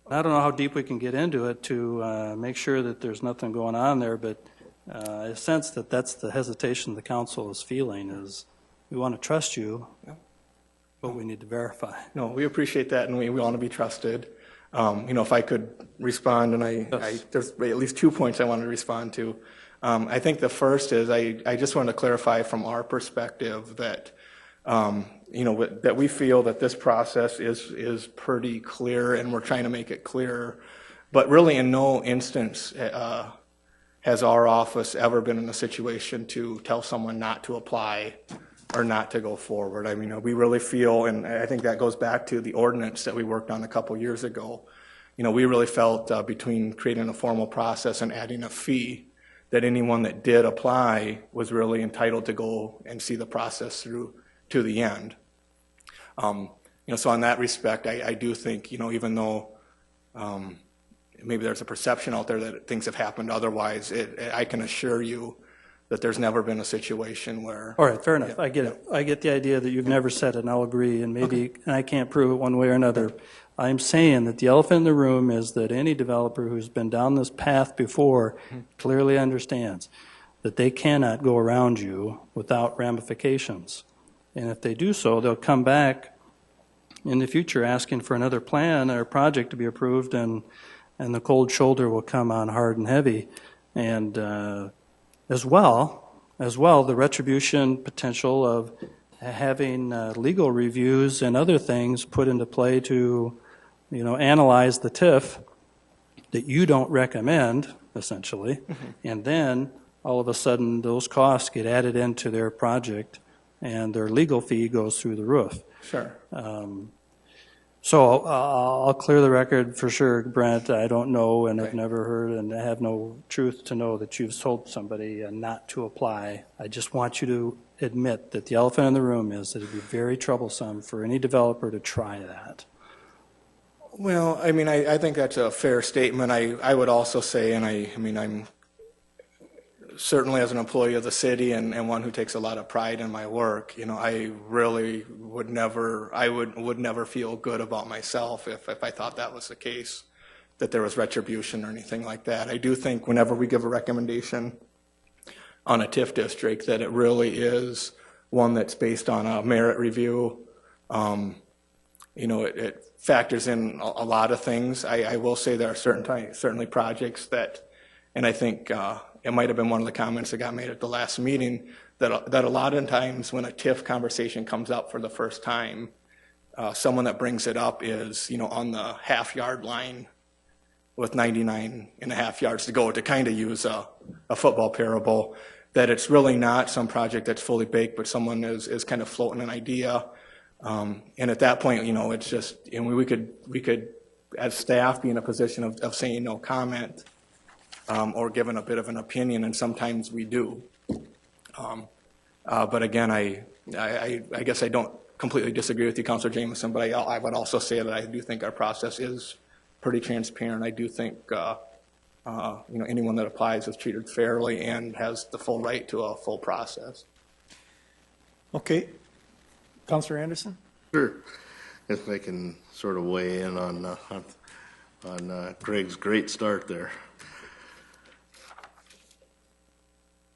I don't know how deep we can get into it to make sure that there's nothing going on there, but I sense that that's the hesitation the council is feeling is we want to trust you, but we need to verify. No, we appreciate that, and we want to be trusted. If I could respond, and there's at least 2 points I wanted to respond to. I think the first is I just want to clarify from our perspective that that we feel that this process is pretty clear, and we're trying to make it clearer. But really, in no instance has our office ever been in a situation to tell someone not to apply or not to go forward. I mean, we really feel, and I think that goes back to the ordinance that we worked on a couple years ago. We really felt between creating a formal process and adding a fee that anyone that did apply was really entitled to go and see the process through to the end. So in that respect, I do think, even though maybe there's a perception out there that things have happened otherwise, I can assure you that there's never been a situation where... All right, fair enough. I get it. I get the idea that you've never said it, and I'll agree, and maybe and I can't prove it one way or another. I'm saying that the elephant in the room is that any developer who's been down this path before clearly understands that they cannot go around you without ramifications. And if they do so, they'll come back in the future asking for another plan or project to be approved, and the cold shoulder will come on hard and heavy. And as well, the retribution potential of having legal reviews and other things put into play to, analyze the TIF that you don't recommend, essentially, and then all of a sudden those costs get added into their project and their legal fee goes through the roof. Sure. So I'll clear the record for sure, Brent. I don't know, and I've never heard, and I have no truth to know that you've told somebody not to apply. I just want you to admit that the elephant in the room is that it would be very troublesome for any developer to try that. Well, I think that's a fair statement. I would also say, and I'm certainly as an employee of the city and one who takes a lot of pride in my work, I really would never feel good about myself if I thought that was the case, that there was retribution or anything like that. I do think whenever we give a recommendation on a TIF district that it really is one that's based on a merit review. It factors in a lot of things. I will say there are certainly projects that, and I think it might have been one of the comments that got made at the last meeting, that a lot of times when a TIF conversation comes up for the first time, someone that brings it up is, on the half-yard line with 99 and a half yards to go, to kind of use a football parable, that it's really not some project that's fully baked, but someone is kind of floating an idea. And at that point, it's just, we could, as staff, be in a position of saying no comment, or giving a bit of an opinion, and sometimes we do. But again, I guess I don't completely disagree with you, Councilor Jameson, but I would also say that I do think our process is pretty transparent. I do think anyone that applies is treated fairly and has the full right to a full process. Okay. Councilor Anderson? Sure. If I can sort of weigh in on Greg's great start there.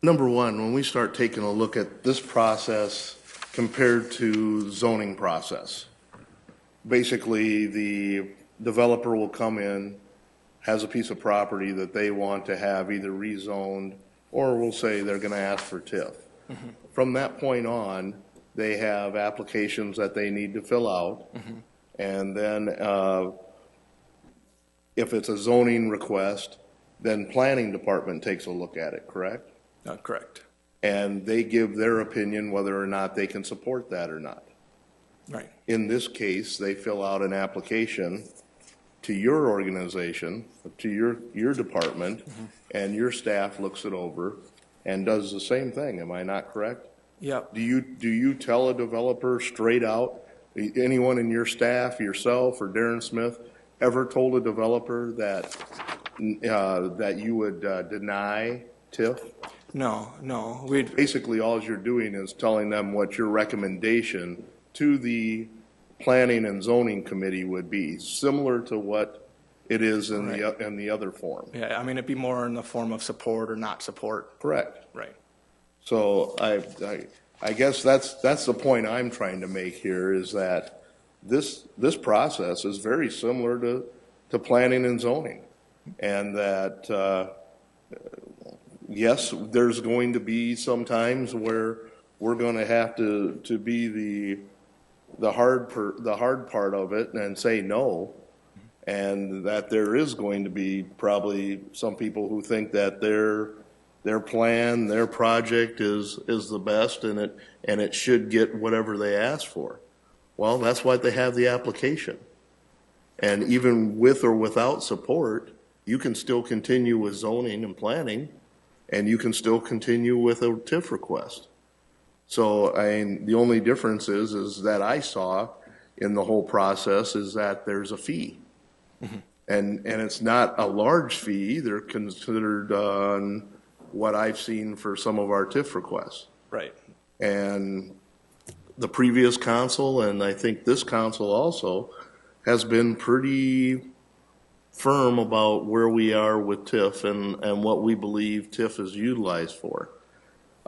Number one, when we start taking a look at this process compared to zoning process, basically the developer will come in, has a piece of property that they want to have either rezoned, or we'll say they're going to ask for TIF. Mm-hmm. From that point on, they have applications that they need to fill out, mm-hmm. and then if it's a zoning request, then planning department takes a look at it, correct? Correct. And they give their opinion whether or not they can support that or not. Right. In this case, they fill out an application to your organization, to your department, and your staff looks it over and does the same thing. Am I not correct? Yep. Do you tell a developer straight out, anyone in your staff, yourself or Darren Smith, ever told a developer that you would deny TIF? No. Basically, all you're doing is telling them what your recommendation to the Planning and Zoning Committee would be, similar to what it is in the other form. Yeah, I mean, it'd be more in the form of support or not support. Correct. Right. So I guess that's the point I'm trying to make here, is that this process is very similar to planning and zoning, and that yes, there's going to be some times where we're going to have to be the hard part of it and say no, and that there is going to be probably some people who think that their plan, their project is the best, and it should get whatever they ask for. Well, that's why they have the application. And even with or without support, you can still continue with zoning and planning, and you can still continue with a TIF request. So the only difference is that I saw in the whole process is that there's a fee. And it's not a large fee. They're considered on what I've seen for some of our TIF requests. Right. And the previous council, and I think this council also, has been pretty firm about where we are with TIF and what we believe TIF is utilized for.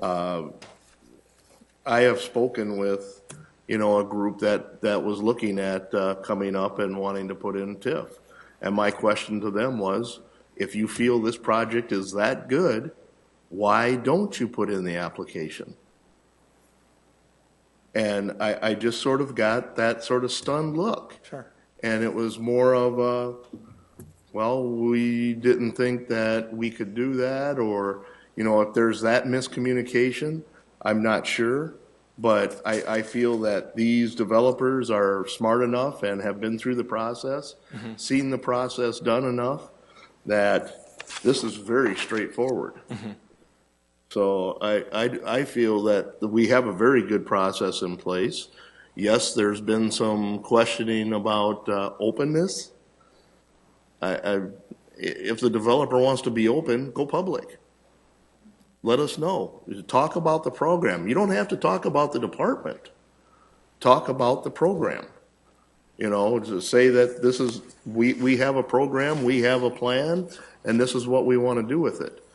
I have spoken with, a group that was looking at coming up and wanting to put in TIF. And my question to them was, if you feel this project is that good, why don't you put in the application? And I just sort of got that sort of stunned look. Sure. And it was more of a, well, we didn't think that we could do that, or, if there's that miscommunication, I'm not sure. But I feel that these developers are smart enough and have been through the process, seen the process done enough, that this is very straightforward. So I feel that we have a very good process in place. Yes, there's been some questioning about openness. If the developer wants to be open, go public. Let us know. Talk about the program. You don't have to talk about the department. Talk about the program. To say that this is, we have a program, we have a plan, and this is what we want to do with it.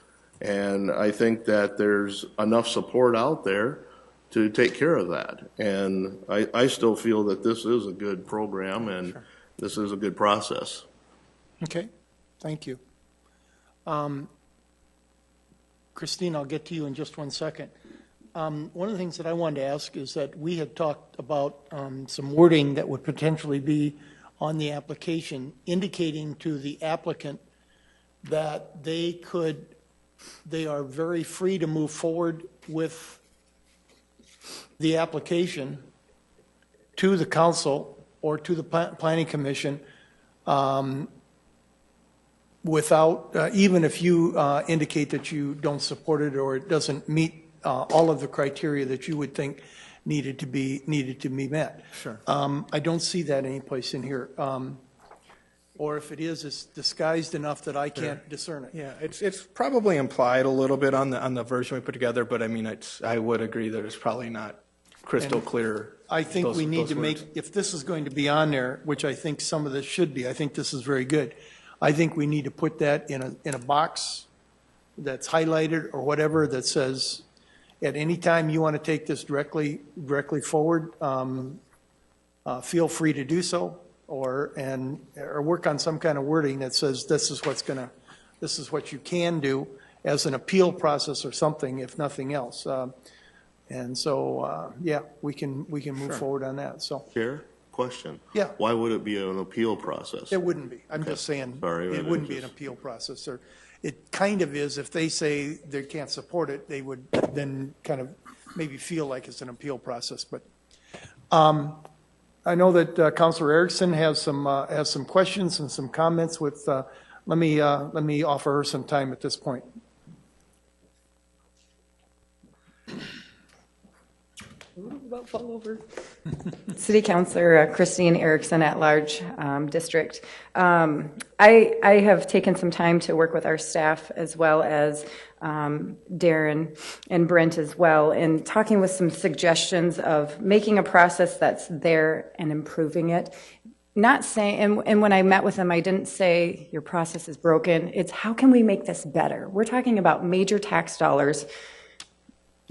And I think that there's enough support out there to take care of that. And I still feel that this is a good program, and this is a good process. Okay, thank you. Christine, I'll get to you in just one second. One of the things that I wanted to ask is that we had talked about some wording that would potentially be on the application, indicating to the applicant that they are very free to move forward with the application to the council or to the planning commission without, even if you indicate that you don't support it or it doesn't meet all of the criteria that you would think needed to be met. Sure. I don't see that anyplace in here. Or if it is, it's disguised enough that I can't discern it. Yeah, it's probably implied a little bit on the version we put together, but I mean, I would agree that it's probably not crystal clear. I think we need to words. make, if this is going to be on there, which I think some of this should be, I think this is very good. I think we need to put that in a box that's highlighted or whatever that says, at any time you want to take this directly forward, feel free to do so, or work on some kind of wording that says this is what you can do as an appeal process or something, if nothing else. And so, yeah, we can move forward on that. So. Chair, question. Yeah. Why would it be an appeal process? It wouldn't be. I'm just saying, Sorry, it wouldn't be an appeal process. Or it kind of is. If they say they can't support it, they would then kind of maybe feel like it's an appeal process. But I know that Councilor Erickson has some questions and some comments with, let me offer her some time at this point. About fall over. City Councilor Christine Erickson at large district. I have taken some time to work with our staff as well as Darren and Brent as well in talking with some suggestions of making a process that's there and improving it. Not saying, and when I met with them, I didn't say your process is broken. It's how can we make this better? We're talking about major tax dollars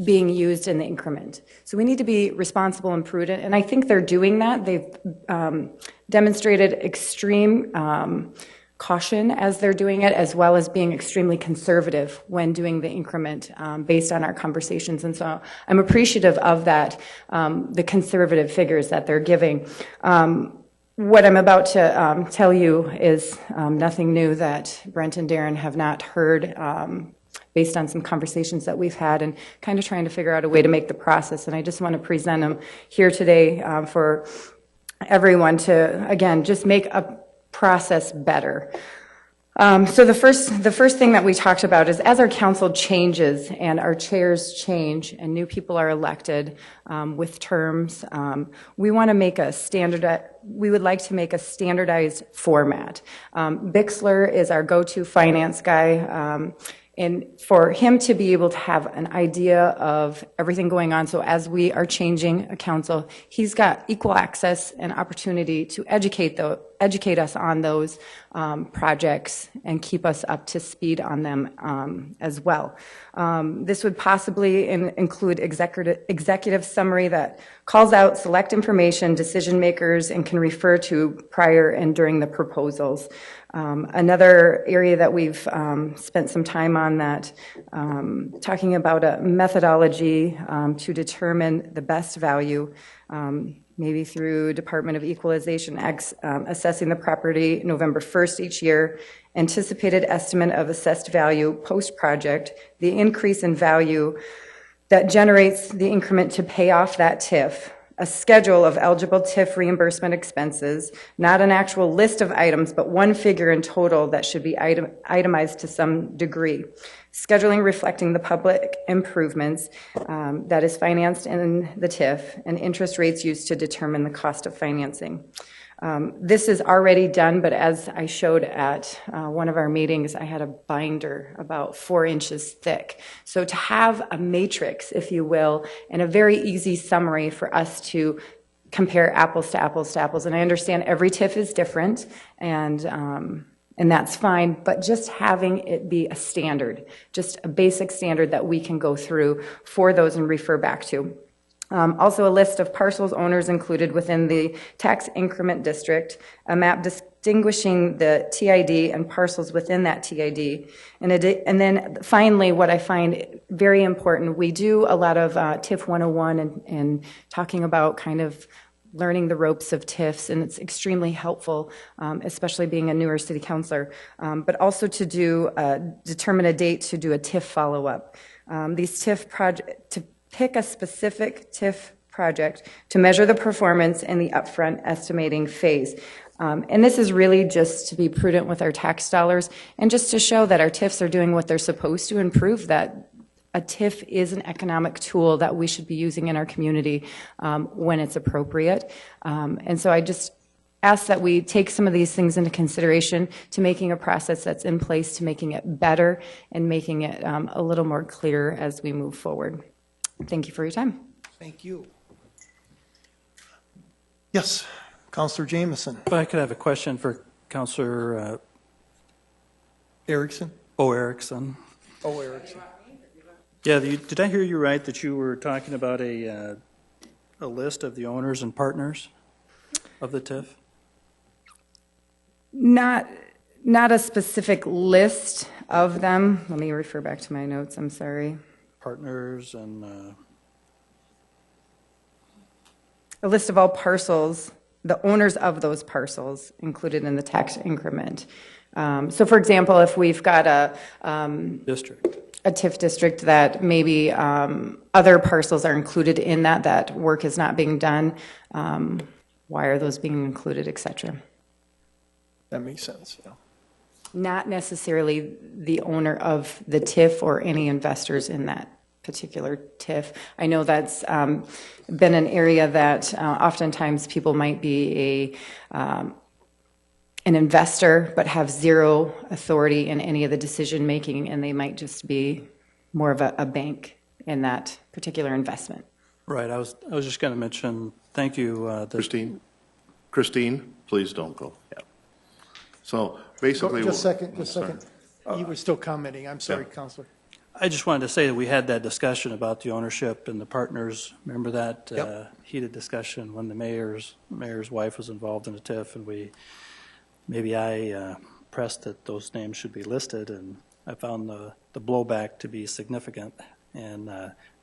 being used in the increment. So we need to be responsible and prudent, and I think they're doing that. They've demonstrated extreme caution as they're doing it, as well as being extremely conservative when doing the increment based on our conversations. And so I'm appreciative of that, the conservative figures that they're giving. What I'm about to tell you is nothing new that Brent and Darren have not heard based on some conversations that we've had and kind of trying to figure out a way to make the process. And I just want to present them here today for everyone to, again, just make a process better. So the first thing that we talked about is as our council changes and our chairs change and new people are elected with terms, we want to make we would like to make a standardized format. Bixler is our go-to finance guy. And for him to be able to have an idea of everything going on, so as we are changing a council, he's got equal access and opportunity to educate us on those projects and keep us up to speed on them as well. This would possibly include executive summary that calls out select information, decision makers, and can refer to prior and during the proposals. Another area that we've spent some time on that, talking about a methodology to determine the best value, maybe through Department of Equalization, assessing the property November 1st each year, anticipated estimate of assessed value post-project, the increase in value that generates the increment to pay off that TIF, a schedule of eligible TIF reimbursement expenses, not an actual list of items, but one figure in total that should be itemized to some degree. Scheduling reflecting the public improvements that is financed in the TIF and interest rates used to determine the cost of financing. This is already done, but as I showed at one of our meetings, I had a binder about 4 inches thick. So to have a matrix, if you will, and a very easy summary for us to compare apples to apples to apples. And I understand every TIF is different, and that's fine, but just having it be a standard, just a basic standard that we can go through for those and refer back to. Also a list of parcels owners included within the tax increment district, a map distinguishing the TID and parcels within that TID. And then finally, what I find very important, we do a lot of TIF 101 and talking about kind of learning the ropes of TIFs, and it's extremely helpful, especially being a newer city councilor, but also to determine a date to do a TIF follow-up. These TIF projects, to pick a specific TIF project to measure the performance in the upfront estimating phase. And this is really just to be prudent with our tax dollars and just to show that our TIFs are doing what they're supposed to and prove that a TIF is an economic tool that we should be using in our community when it's appropriate. And so I just ask that we take some of these things into consideration to making a process that's in place, to making it better and making it a little more clear as we move forward. Thank you for your time. Thank you. Yes, Councilor Jameson. If I could have a question for Councilor Erickson. Erickson. Erickson. Yeah, did I hear you right that you were talking about a list of the owners and partners of the TIF? Not a specific list of them. Let me refer back to my notes. I'm sorry. Partners and a list of all parcels, the owners of those parcels included in the tax increment. So for example, if we've got a TIF district that maybe other parcels are included in that work is not being done, why are those being included, et cetera. That makes sense, yeah. Not necessarily the owner of the TIF or any investors in that particular TIF. I know that's been an area that oftentimes people might be an investor but have zero authority in any of the decision making, and they might just be more of a bank in that particular investment. Right, I was just going to mention, thank you. Christine, please don't go. Yeah. So basically. Just a second. You were still commenting. I'm sorry, Counselor. I just wanted to say that we had that discussion about the ownership and the partners. Remember that heated discussion when the mayor's wife was involved in the TIF, and I pressed that those names should be listed, and I found the blowback to be significant and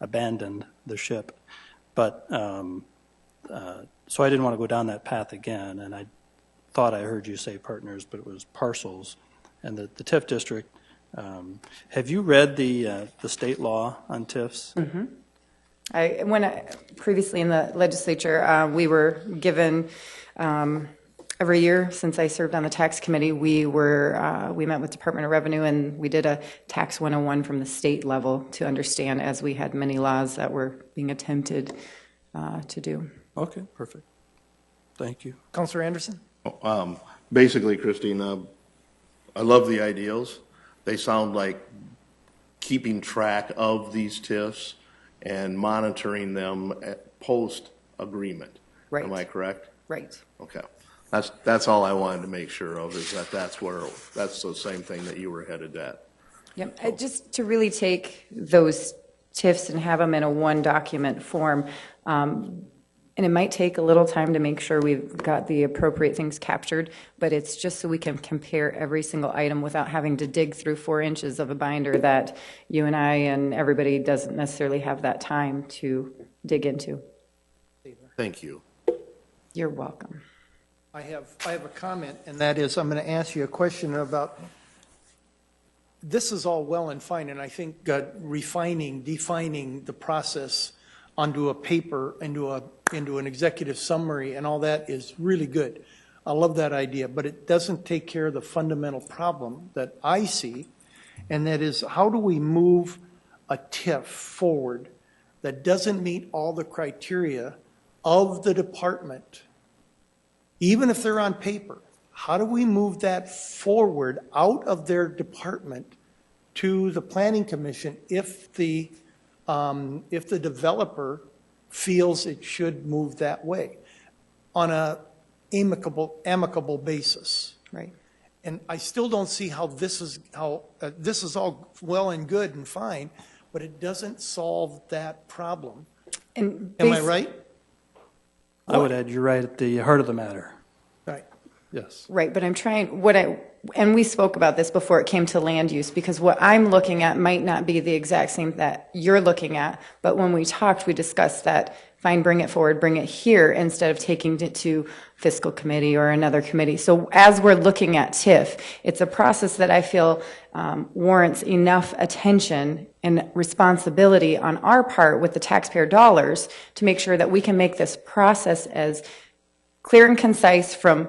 abandoned the ship. But so I didn't want to go down that path again, and I thought I heard you say partners, but it was parcels. And the TIF district, have you read the state law on TIFs? Mm-hmm. Previously in the legislature, we were given every year since I served on the tax committee, we met with Department of Revenue, and we did a tax 101 from the state level to understand, as we had many laws that were being attempted to do. Okay, perfect. Thank you. Counselor Anderson? Basically, Christine, I love the ideals. They sound like keeping track of these TIFs and monitoring them post-agreement. Right. Am I correct? Right. Okay. That's all I wanted to make sure of, is that's the same thing that you were headed at. Yep. Just to really take those TIFs and have them in a one document form. And it might take a little time to make sure we've got the appropriate things captured, but it's just so we can compare every single item without having to dig through 4 inches of a binder that you and I and everybody doesn't necessarily have that time to dig into. Thank you. You're welcome. I have a comment, and that is, I'm going to ask you a question about, this is all well and fine, and I think defining the process onto a paper, into an executive summary and all that is really good. I love that idea, but it doesn't take care of the fundamental problem that I see, and that is, how do we move a TIF forward that doesn't meet all the criteria of the department, even if they're on paper? How do we move that forward out of their department to the Planning Commission if the developer feels it should move that way on a amicable basis? Right. And I still don't see how this is all well and good and fine, but it doesn't solve that problem. And am I right? I would add, you're right at the heart of the matter. Right. Yes. Right, but I'm trying, and we spoke about this before it came to land use, because what I'm looking at might not be the exact same that you're looking at, but when we talked, we discussed that, fine, bring it forward, bring it here, instead of taking it to fiscal committee or another committee. So as we're looking at TIF, it's a process that I feel warrants enough attention and responsibility on our part with the taxpayer dollars to make sure that we can make this process as clear and concise from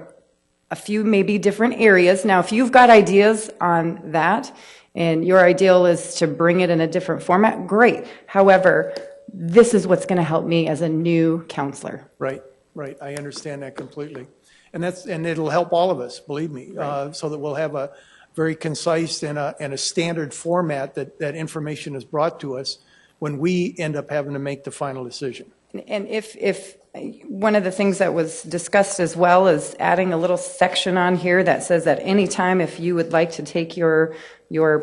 a few maybe different areas. Now, if you've got ideas on that and your ideal is to bring it in a different format, great. However, this is what's going to help me as a new counselor. Right. I understand that completely. And it'll help all of us, believe me, right. So that we'll have a very concise and a standard format that information is brought to us when we end up having to make the final decision. And if one of the things that was discussed as well is adding a little section on here that says that any time if you would like to take your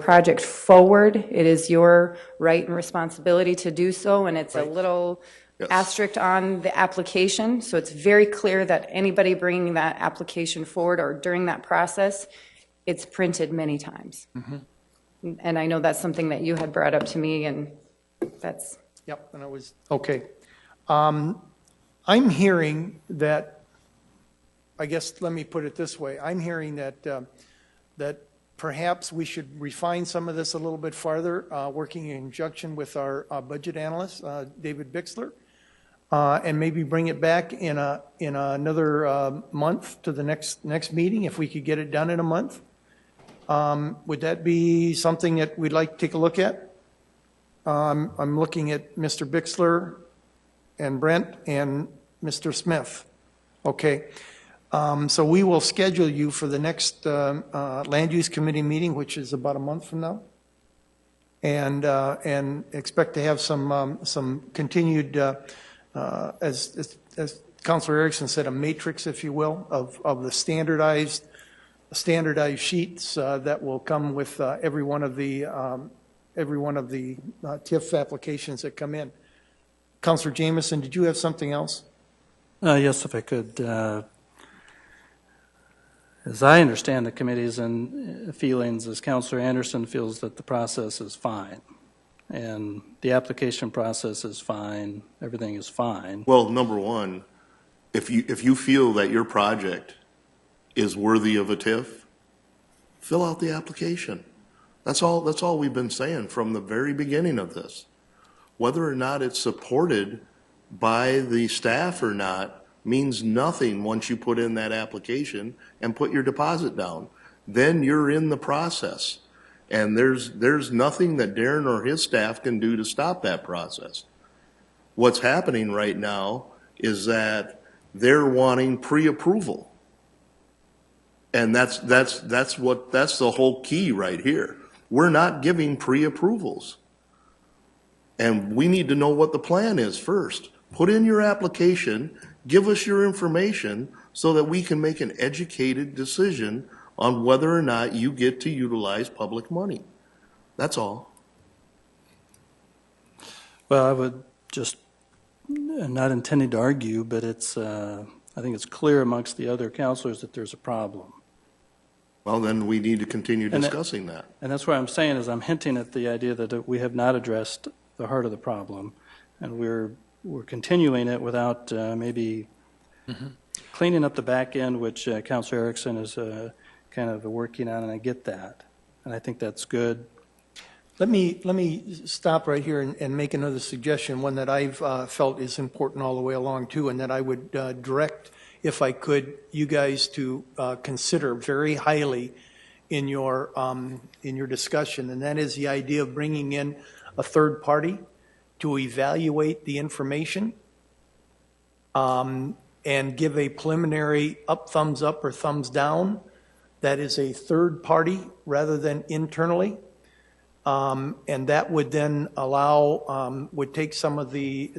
project forward, it is your right and responsibility to do so, and it's right. A little asterisk on the application, so it's very clear that anybody bringing that application forward or during that process, it's printed many times. Mm-hmm. And I know that's something that you had brought up to me, and that's... Yep, and it was, okay. I'm hearing that, I guess, let me put it this way. I'm hearing that perhaps we should refine some of this a little bit farther, working in conjunction with our budget analyst, David Bixler. and maybe bring it back in another month to the next meeting, if we could get it done in a month. Would that be something that we'd like to take a look at? I'm looking at Mr. Bixler and Brent and Mr. Smith. Okay. So we will schedule you for the next Land Use Committee meeting, which is about a month from now, and expect to have some continued, as Councilor Erickson said, a matrix, if you will, of the standardized sheets that will come with every one of the TIF applications that come in. Councilor Jameson, did you have something else? Yes, if I could. As I understand the committee's and feelings, as Councilor Anderson feels that the process is fine, and the application process is fine, everything is fine. Well, number one, if you feel that your project is worthy of a TIF, fill out the application. That's all we've been saying from the very beginning of this. Whether or not it's supported by the staff or not means nothing once you put in that application and put your deposit down. Then you're in the process. And there's nothing that Darren or his staff can do to stop that process. What's happening right now is that they're wanting pre-approval. And that's the whole key right here. We're not giving pre-approvals. And we need to know what the plan is first. Put in your application, give us your information so that we can make an educated decision on whether or not you get to utilize public money. That's all. Well, I would just, not intending to argue, but it's, I think it's clear amongst the other counselors that there's a problem. Well, then we need to continue discussing that. And that's what I'm saying is I'm hinting at the idea that we have not addressed the heart of the problem, and we're continuing it without maybe cleaning up the back end, which Councilor Erickson is kind of working on, and I get that, and I think that's good. Let me stop right here and make another suggestion, one that I've felt is important all the way along too, and that I would direct, if I could, you guys to consider very highly in your discussion, and that is the idea of bringing in a third party to evaluate the information and give a preliminary thumbs up or thumbs down. That is a third party rather than internally. And that would then allow, would take some of the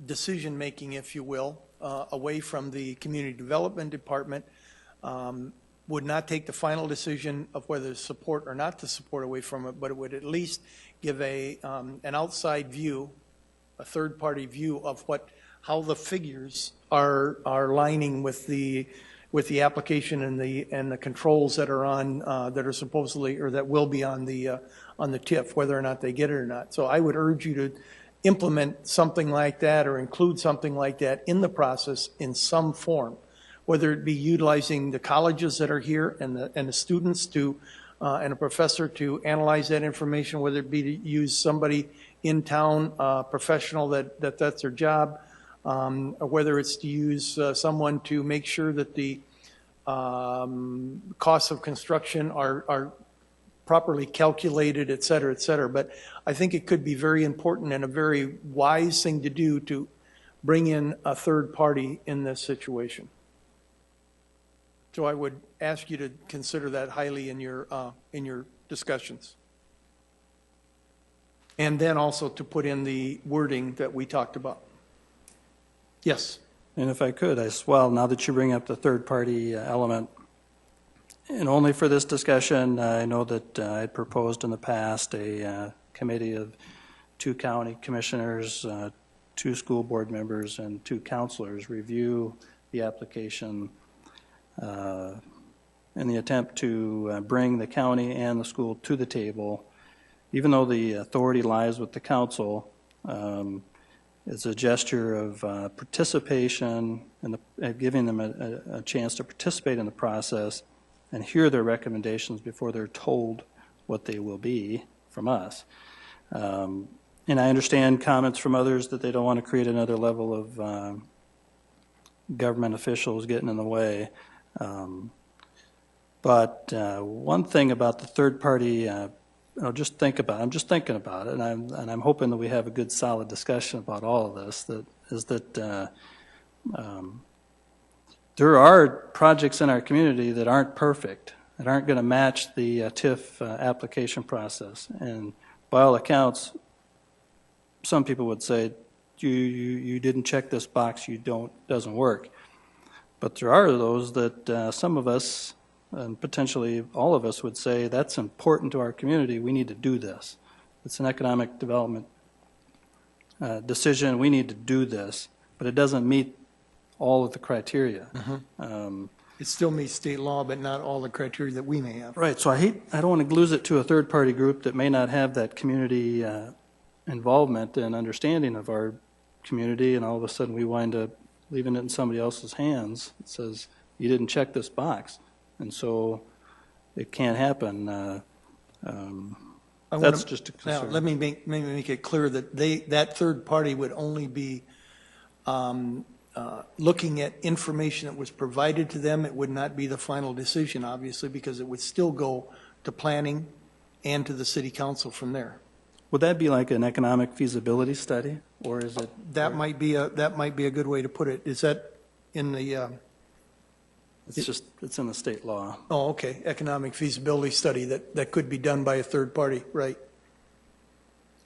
decision making, if you will, away from the community development department. Would not take the final decision of whether to support or not to support away from it, but it would at least give an outside view, a third party view of how the figures are lining with the application and the controls that are on that are supposedly or that will be on the TIF, whether or not they get it or not. So I would urge you to implement something like that or include something like that in the process in some form, whether it be utilizing the colleges that are here and the students to and a professor to analyze that information, whether it be to use somebody in town, professional that's their job, or whether it's to use someone to make sure that the costs of construction are properly calculated, et cetera, et cetera. But I think it could be very important and a very wise thing to do to bring in a third party in this situation. So I would ask you to consider that highly in your discussions. And then also to put in the wording that we talked about. Yes. And if I could, well, now that you bring up the third-party element, and only for this discussion, I know that I had proposed in the past a committee of 2 county commissioners, 2 school board members, and 2 counselors review the application in the attempt to bring the county and the school to the table. Even though the authority lies with the council, it's a gesture of participation and giving them a chance to participate in the process and hear their recommendations before they're told what they will be from us. And And I understand comments from others that they don't want to create another level of government officials getting in the way. But one thing about the third party, I'm just thinking about it, and I'm hoping that we have a good, solid discussion about all of this. There are projects in our community that aren't perfect, that aren't going to match the TIF application process, and by all accounts, some people would say, you didn't check this box, doesn't work. But there are those that some of us, and potentially all of us, would say that's important to our community. We need to do this. It's an economic development decision. We need to do this, but it doesn't meet all of the criteria. It still meets state law, but not all the criteria that we may have. Right. So I don't want to lose it to a third-party group that may not have that community involvement and understanding of our community, and all of a sudden we wind up leaving it in somebody else's hands. It says, you didn't check this box, and so it can't happen. That's just a concern. Now, let me make it clear that that third party would only be looking at information that was provided to them. It would not be the final decision, obviously, because it would still go to planning and to the city council from there. Would that be like an economic feasibility study, or is it? That might be a good way to put it. Is that in the? It's in the state law. Oh, okay. Economic feasibility study that could be done by a third party, right?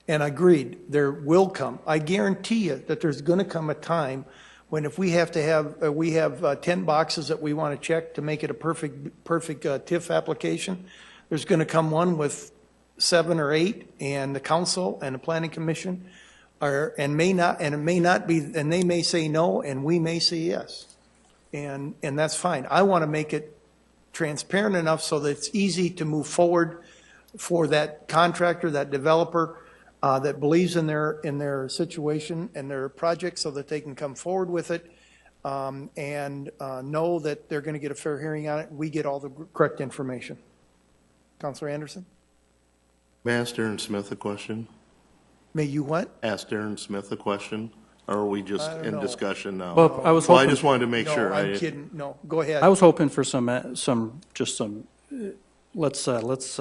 And agreed, there will come. I guarantee you that there's going to come a time when if we have 10 boxes that we want to check to make it a perfect TIF application, there's going to come one with 7 or 8, and the council and the planning commission it may not be, and they may say no, and we may say yes. And that's fine. I want to make it transparent enough so that it's easy to move forward for that contractor, that developer that believes in their situation and their project, so that they can come forward with it and know that they're going to get a fair hearing on it. We get all the correct information. Councilor Anderson? May I ask Darren Smith a question? May you what? Ask Darren Smith a question? Or are we just in discussion now? Well, I was hoping. I just wanted to make sure. No, I'm kidding. No, go ahead. I was hoping for some. Let's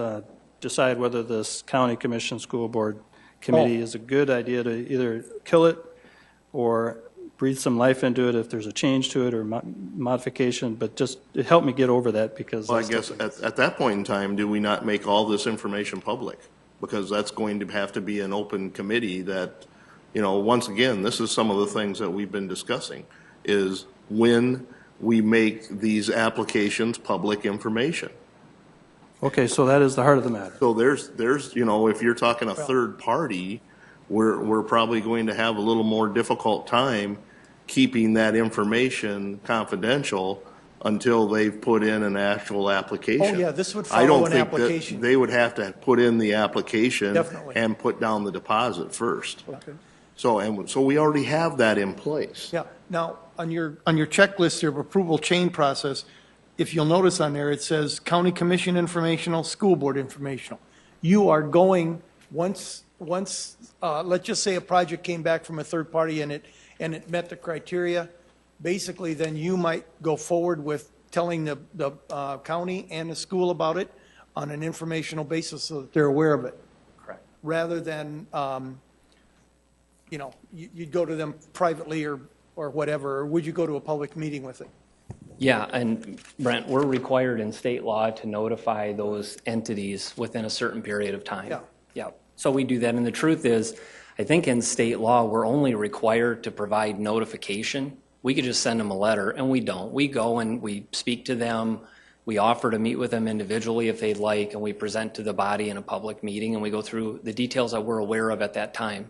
decide whether this county commission school board committee is a good idea to either kill it or breathe some life into it if there's a change to it or modification. But just it helped me get over that, because. Well, I guess at that point in time, do we not make all this information public? Because that's going to have to be an open committee that, once again, this is some of the things that we've been discussing, is when we make these applications public information. Okay, so that is the heart of the matter. So there's if you're talking a third party, we're probably going to have a little more difficult time keeping that information confidential until they've put in an actual application. Oh, yeah, this would follow an application. They would have to put in the application. Definitely. And put down the deposit first. Okay. So we already have that in place. Yeah. Now, on your checklist, your approval chain process, if you'll notice on there, it says county commission informational, school board informational. You are going, once let's just say a project came back from a third party and it met the criteria, basically then you might go forward with telling the county and the school about it on an informational basis so that they're aware of it. Correct. Rather than, you'd go to them privately or whatever, or would you go to a public meeting with it? Yeah, and Brent, we're required in state law to notify those entities within a certain period of time. Yeah. Yeah. So we do that, and the truth is, I think in state law, we're only required to provide notification. We could just send them a letter, and we don't. We go and we speak to them. We offer to meet with them individually if they'd like, and we present to the body in a public meeting, and we go through the details that we're aware of at that time.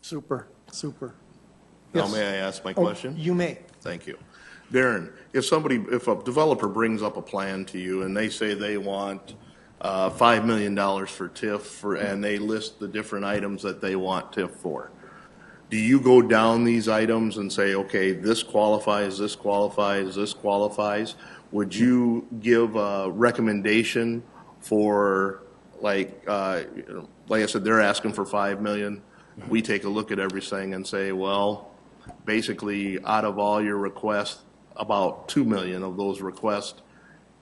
Super. Now, Yes. may I ask my question? You may. Thank you. Darren, if a developer brings up a plan to you and they say they want $5 million for TIF and they list the different items that they want TIF for, do you go down these items and say, okay, this qualifies, this qualifies, this qualifies? Would you give a recommendation for, like I said, they're asking for $5 million. we take a look at everything and say, well, basically, out of all your requests, about 2 million of those requests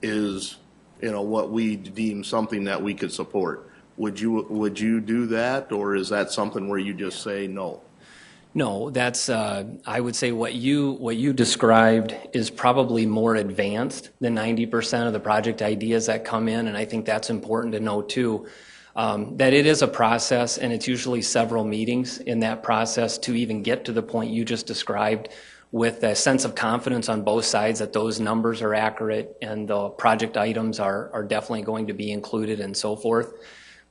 is, what we deem something that we could support. Would you do that, or is that something where you just say no? No, that's, I would say what you described is probably more advanced than 90% of the project ideas that come in, and I think that's important to know too, that it is a process, and it's usually several meetings in that process to even get to the point you just described, with a sense of confidence on both sides that those numbers are accurate and the project items are definitely going to be included and so forth.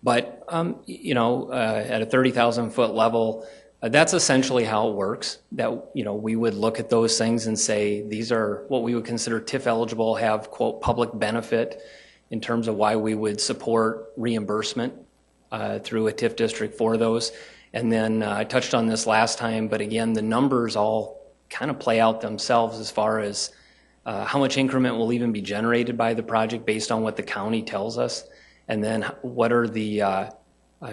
But, at a 30,000 foot level, that's essentially how it works, that, we would look at those things and say, these are what we would consider TIF eligible, have, quote, public benefit in terms of why we would support reimbursement through a TIF district for those. And then I touched on this last time, but again, the numbers all kind of play out themselves as far as how much increment will even be generated by the project based on what the county tells us. And then what are the,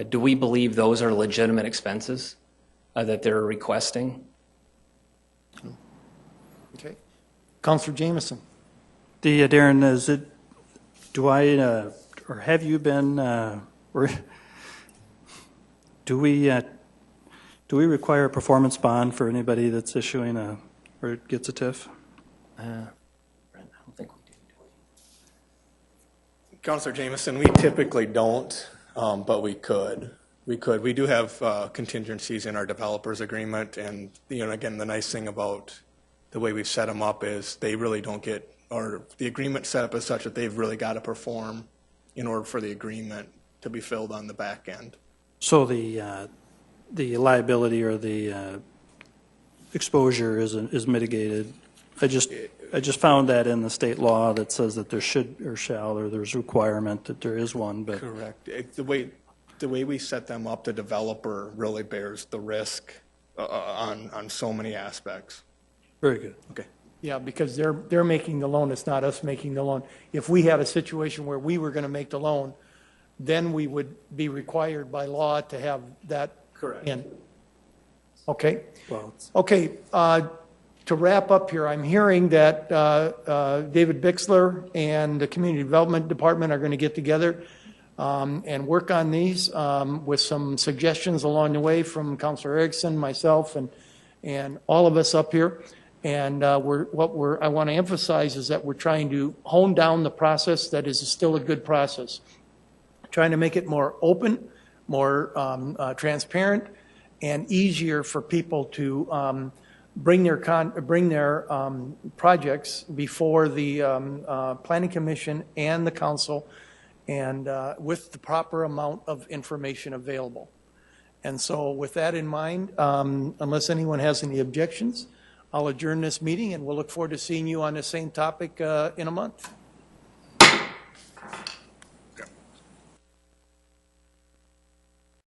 do we believe those are legitimate expenses that they're requesting? Okay. Counselor Jameson. Darren, or have you been, or do we require a performance bond for anybody that's issuing or gets a TIF? I don't think we do. Counselor Jameson, we typically don't, but we could. We do have contingencies in our developers agreement, and again, the nice thing about the way we've set them up is they really don't get, or the agreement set up is such that they've really got to perform in order for the agreement to be filled on the back end. So the liability or the exposure is mitigated. I just found that in the state law that says that there should or shall, or there's a requirement that there is one. But correct. The way we set them up, the developer really bears the risk on so many aspects. Very good. Okay. Yeah, because they're making the loan, it's not us making the loan. If we had a situation where we were going to make the loan, then we would be required by law to have that in. Okay. Well, Okay. To wrap up here, I'm hearing that David Bixler and the Community Development Department are going to get together and work on these with some suggestions along the way from Councilor Erickson, myself, and all of us up here. And I want to emphasize is that we're trying to hone down the process that is still a good process. Trying to make it more open, more transparent, and easier for people to bring their projects before the Planning Commission and the council, and with the proper amount of information available. And so with that in mind, unless anyone has any objections, I'll adjourn this meeting, and we'll look forward to seeing you on the same topic in a month.